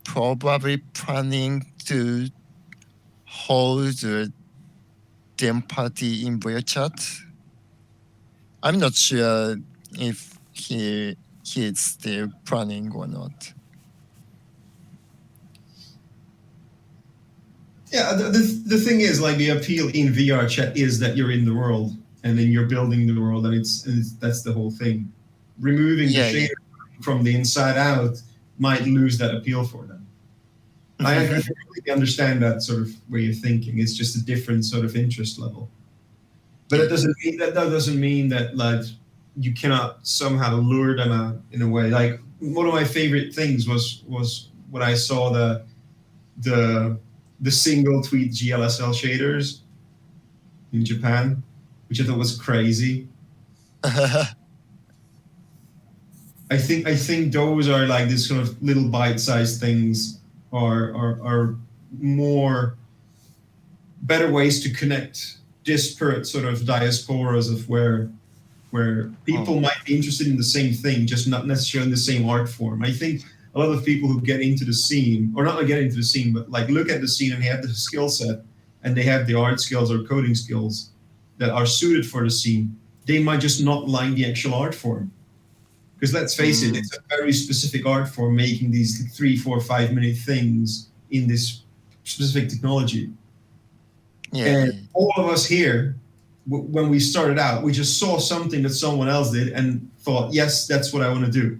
probably planning to hold a Dem party in VR chat. I'm not sure if he's still planning or not. Yeah, the thing is, like, the appeal in VR chat is that you're in the world and then you're building the world, and that's the whole thing. Removing the shader from the inside out might lose that appeal for them. I completely understand that sort of way of thinking. It's just a different sort of interest level. But that doesn't mean that like you cannot somehow lure them out in a way. Like, one of my favorite things was when I saw the single tweet GLSL shaders in Japan, which I thought was crazy. I think those are like this sort of little bite-sized things are more better ways to connect disparate sort of diasporas of where where people might be interested in the same thing, just not necessarily in the same art form. I think a lot of people who get into the scene, or not get into the scene, but like look at the scene and have the skill set, and they have the art skills or coding skills that are suited for the scene, they might just not like the actual art form. Because let's face it, it's a very specific art form, making these 3, 4, 5 minute things in this specific technology. Yeah. And all of us here, when we started out, we just saw something that someone else did and thought, yes, that's what I want to do.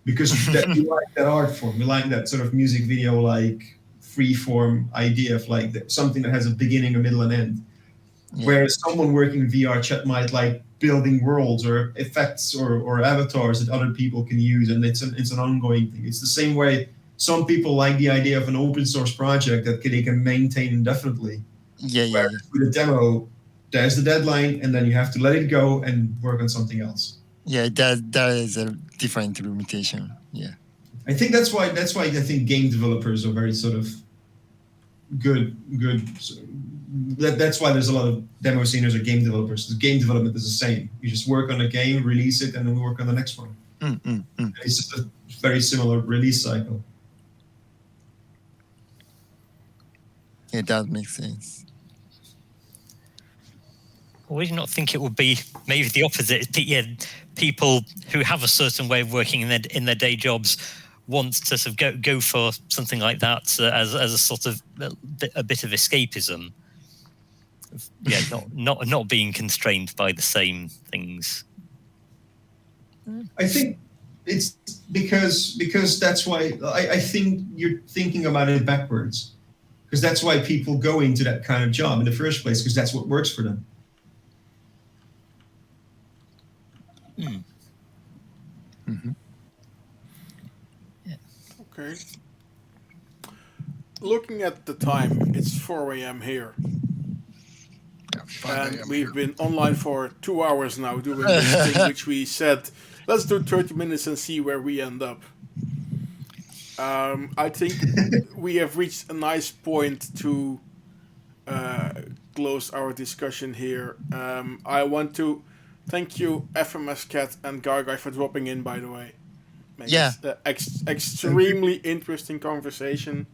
Because we like that art form. We like that sort of music video, like free form idea of like something that has a beginning, a middle, and end. Yeah. Whereas someone working in VR chat might like building worlds or effects or avatars that other people can use, and it's an ongoing thing. It's the same way some people like the idea of an open source project that they can maintain indefinitely. Yeah. With a demo, there's the deadline, and then you have to let it go and work on something else. Yeah, that is a different limitation. Yeah, I think that's why I think game developers are very sort of good. That's why there's a lot of demo sceners or game developers. Game development is the same. You just work on a game, release it, and then we work on the next one. It's just a very similar release cycle. Yeah, that makes sense. Would you not think it would be maybe the opposite? Yeah, people who have a certain way of working in their day jobs want to sort of go for something like that as a sort of a bit of escapism. Yeah, not being constrained by the same things. I think it's because that's why I think you're thinking about it backwards. Because that's why people go into that kind of job in the first place, because that's what works for them. Yeah. Okay. Looking at the time, it's 4 a.m. here. And we've been online for 2 hours now doing this thing, which we said, let's do 30 minutes and see where we end up. I think we have reached a nice point to close our discussion here. I want to thank you, FMS Cat and Gargai, for dropping in, by the way. It's extremely interesting conversation.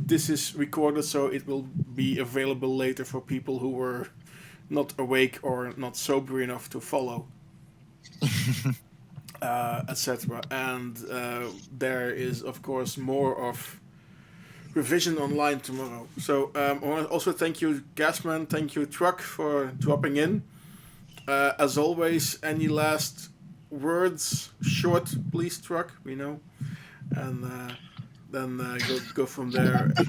This is recorded, so it will be available later for people who were not awake or not sober enough to follow, etc. And there is, of course, more of Revision online tomorrow. So I want to also thank you, Gasman, thank you, Truck, for dropping in. As always, any last words? Short, please, Truck, we know. And then go from there. You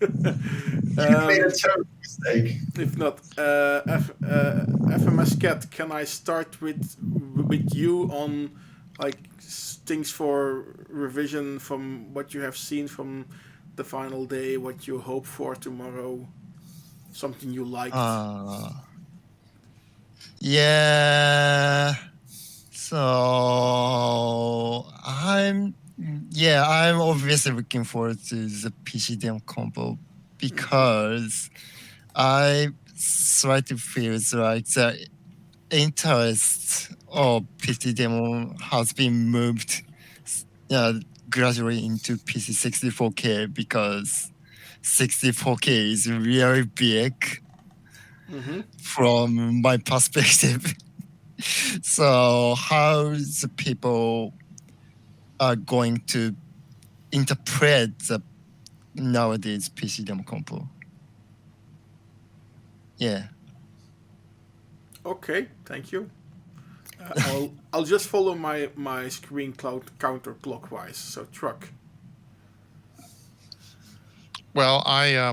made a terrible mistake. If not, FMS Cat, can I start with you on like things for Revision from what you have seen from the final day, what you hope for tomorrow, something you liked? Yeah. So I'm obviously looking forward to the PC demo combo because I slightly feels like the interest of PC demo has been moved gradually into PC 64K because 64K is really big from my perspective. So how the people are going to interpret the nowadays PC demo compo? Yeah. Okay, thank you. I'll just follow my screen counterclockwise. So Truck. Well, I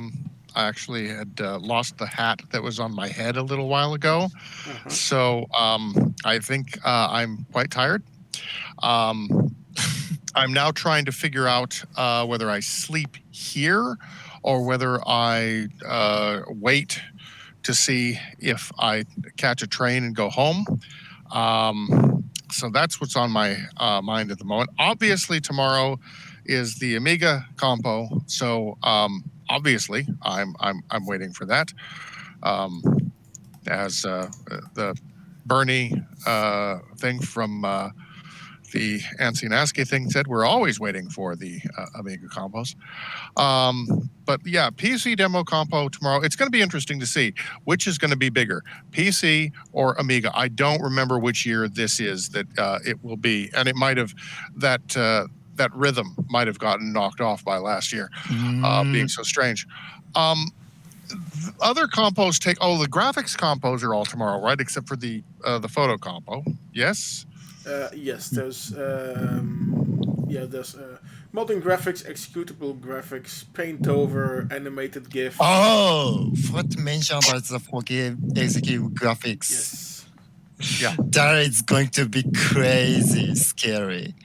actually had lost the hat that was on my head a little while ago, so I think I'm quite tired. I'm now trying to figure out whether I sleep here or whether I wait to see if I catch a train and go home. So that's what's on my mind at the moment. Obviously, tomorrow is the Amiga Compo, so obviously I'm waiting for that. As the Bernie thing from the Ansi and ASCII thing said, we're always waiting for the Amiga Compos. But yeah, PC demo Compo tomorrow. It's going to be interesting to see which is going to be bigger, PC or Amiga. I don't remember which year this is that it will be, and it might have that rhythm might have gotten knocked off by last year, being so strange. Other compos the graphics compos are all tomorrow, right? Except for the photo compo. Yes. Yes, there's modern graphics, executable graphics, paint over, animated GIF. Oh, forgot to mention about the 4K executive graphics. Yes. Yeah. That is going to be crazy scary.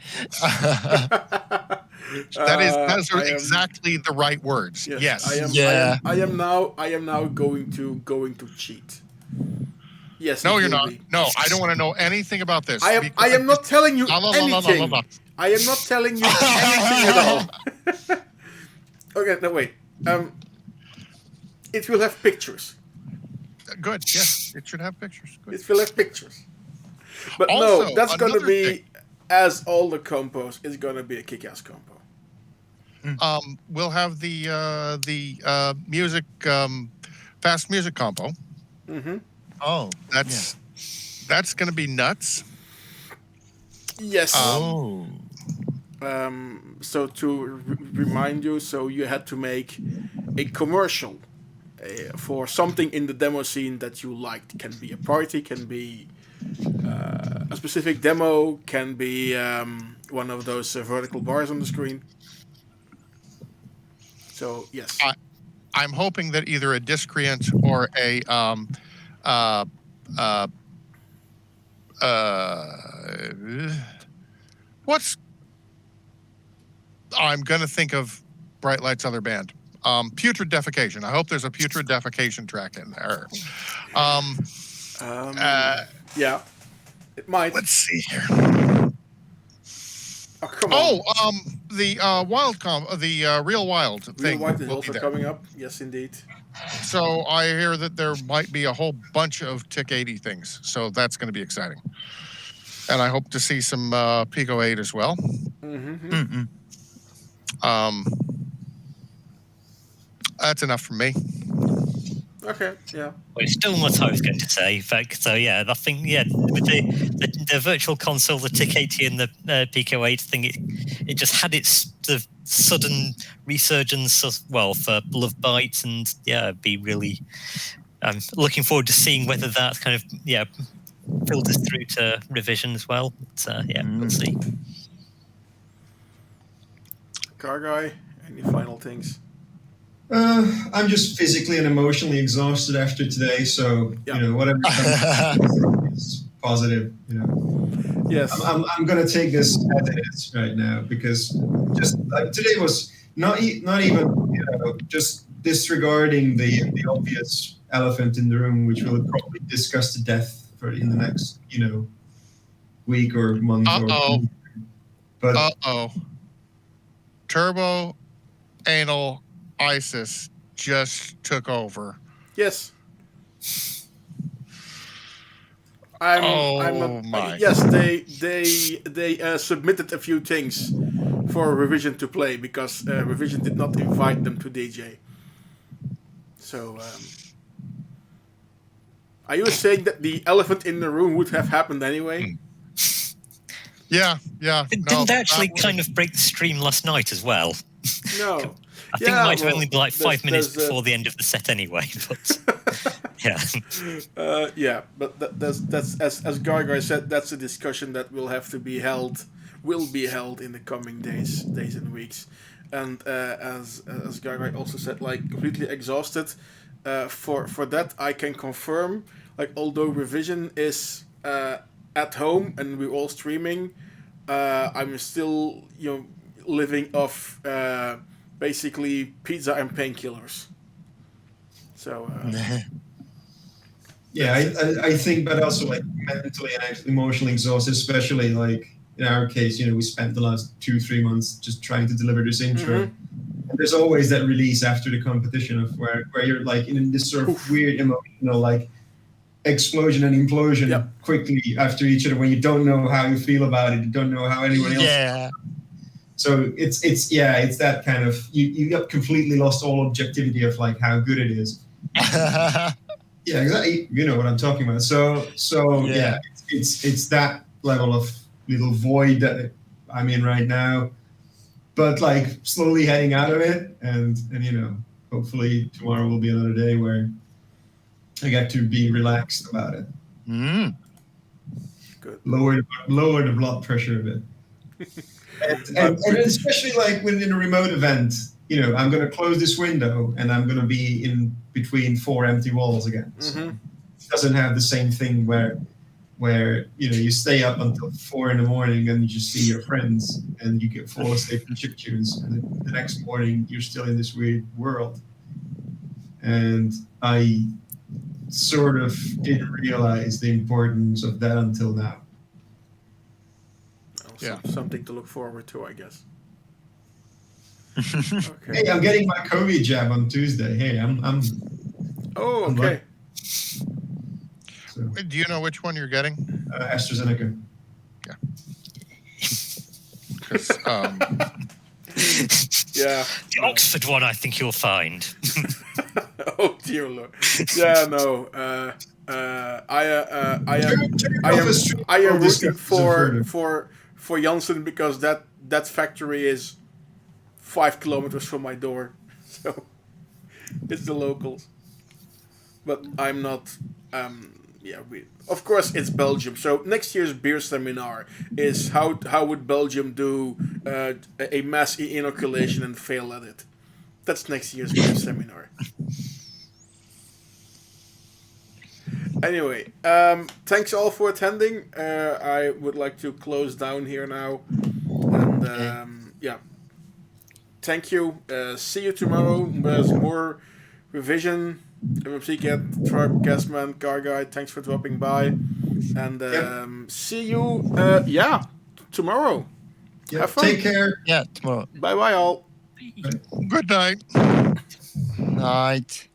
Those are exactly the right words. Yes. I am now going to cheat. Yes. No, you're not. No, I don't want to know anything about this. I am not telling you anything. I am not telling you anything at all. Okay, no wait. It will have pictures. Good. Yes, it should have pictures. Good. It will have pictures. But also, no, that's going to be, thing. as all the compos, it's going to be a kick-ass compo. We'll have the music, fast music compo. Mm-hmm. Oh, that's going to be nuts. Yes. Oh. So to remind you, so you had to make a commercial for something in the demo scene that you liked. Can be a party, can be a specific demo, can be one of those vertical bars on the screen. So yes, I'm hoping that either a discreant or a I'm gonna think of Bright Lights Other Band. Putrid Defecation. I hope there's a Putrid Defecation track in there. yeah, it might. Let's see here. Oh, come on. The the Real Wild thing. Real Wild is also coming up. Yes, indeed. So I hear that there might be a whole bunch of TIC 80 things. So that's going to be exciting. And I hope to see some Pico 8 as well. Mm-hmm. Mm-mm. That's enough for me. Okay, yeah. Well, it's still what I was going to say. In fact, so yeah, I think with the virtual console, the TIC 80 and the Pico 8 thing, it just had its sudden resurgence as well for Love Bites, and be really. I'm looking forward to seeing whether that kind of filters through to revision as well. But, we'll see. Car guy, any final things? I'm just physically and emotionally exhausted after today, so whatever is positive. Yes, I'm gonna take this as it is right now, because just today was not even just disregarding the obvious elephant in the room, which we'll probably discuss to death in the next week or month. But Turbo Anal ISIS just took over. Yes. Yes, they submitted a few things for Revision to play, because Revision did not invite them to DJ. So, are you saying that the elephant in the room would have happened anyway? Yeah. Didn't they actually kind of break the stream last night as well? No. I think it might have only been like 5 minutes before the end of the set anyway. But but that's as Gargar said, that's a discussion that will be held in the coming days and weeks. And as Gargar also said, like, completely exhausted. For that, I can confirm, like, although Revision is at home and we're all streaming, I'm still living off basically pizza and painkillers. So I think, but also like mentally and emotionally exhausted, especially like in our case, we spent the last 2-3 months just trying to deliver this intro. Mm-hmm. there's always that release after the competition of where you're like in this sort of weird emotional like explosion and implosion Yep. quickly after each other when you don't know how you feel about it, you don't know how anyone else. Yeah. So it's that kind of you got completely lost all objectivity of like how good it is. Yeah, exactly. You know what I'm talking about. So yeah, it's that level of little void that I'm in right now, but like slowly heading out of it, and you know, hopefully tomorrow will be another day where I get to be relaxed about it. Mm. Good. Lower the blood pressure a bit. and especially like when in a remote event, you know, I'm going to close this window and I'm going to be in between 4 empty walls again. So it doesn't have the same thing where you know you stay up until 4 in the morning and you just see your friends and you get fall asleep to chip tunes, and the next morning you're still in this weird world. And I sort of didn't realize the importance of that until now. Well, something to look forward to, I guess. Okay. Hey, I'm getting my COVID jab on Tuesday. Hey, I'm Oh, I'm okay. So, Do you know which one you're getting? AstraZeneca. 'Cause, Yeah. The Oxford one, I think you'll find. Oh dear Lord. Yeah, no. I am rooting for Janssen because that factory is 5 kilometers from my door, so it's the locals. But I'm not. Of course, it's Belgium. So next year's beer seminar is how would Belgium do a mass inoculation and fail at it? That's next year's beer seminar. Anyway, thanks all for attending. I would like to close down here now. And yeah, thank you. See you tomorrow. There's more revision. MMC Cat, Truck, Gasman, Car Guy, thanks for dropping by. And see you, tomorrow. Yeah, Have fun. take care. Yeah, tomorrow Bye bye all. good night. night.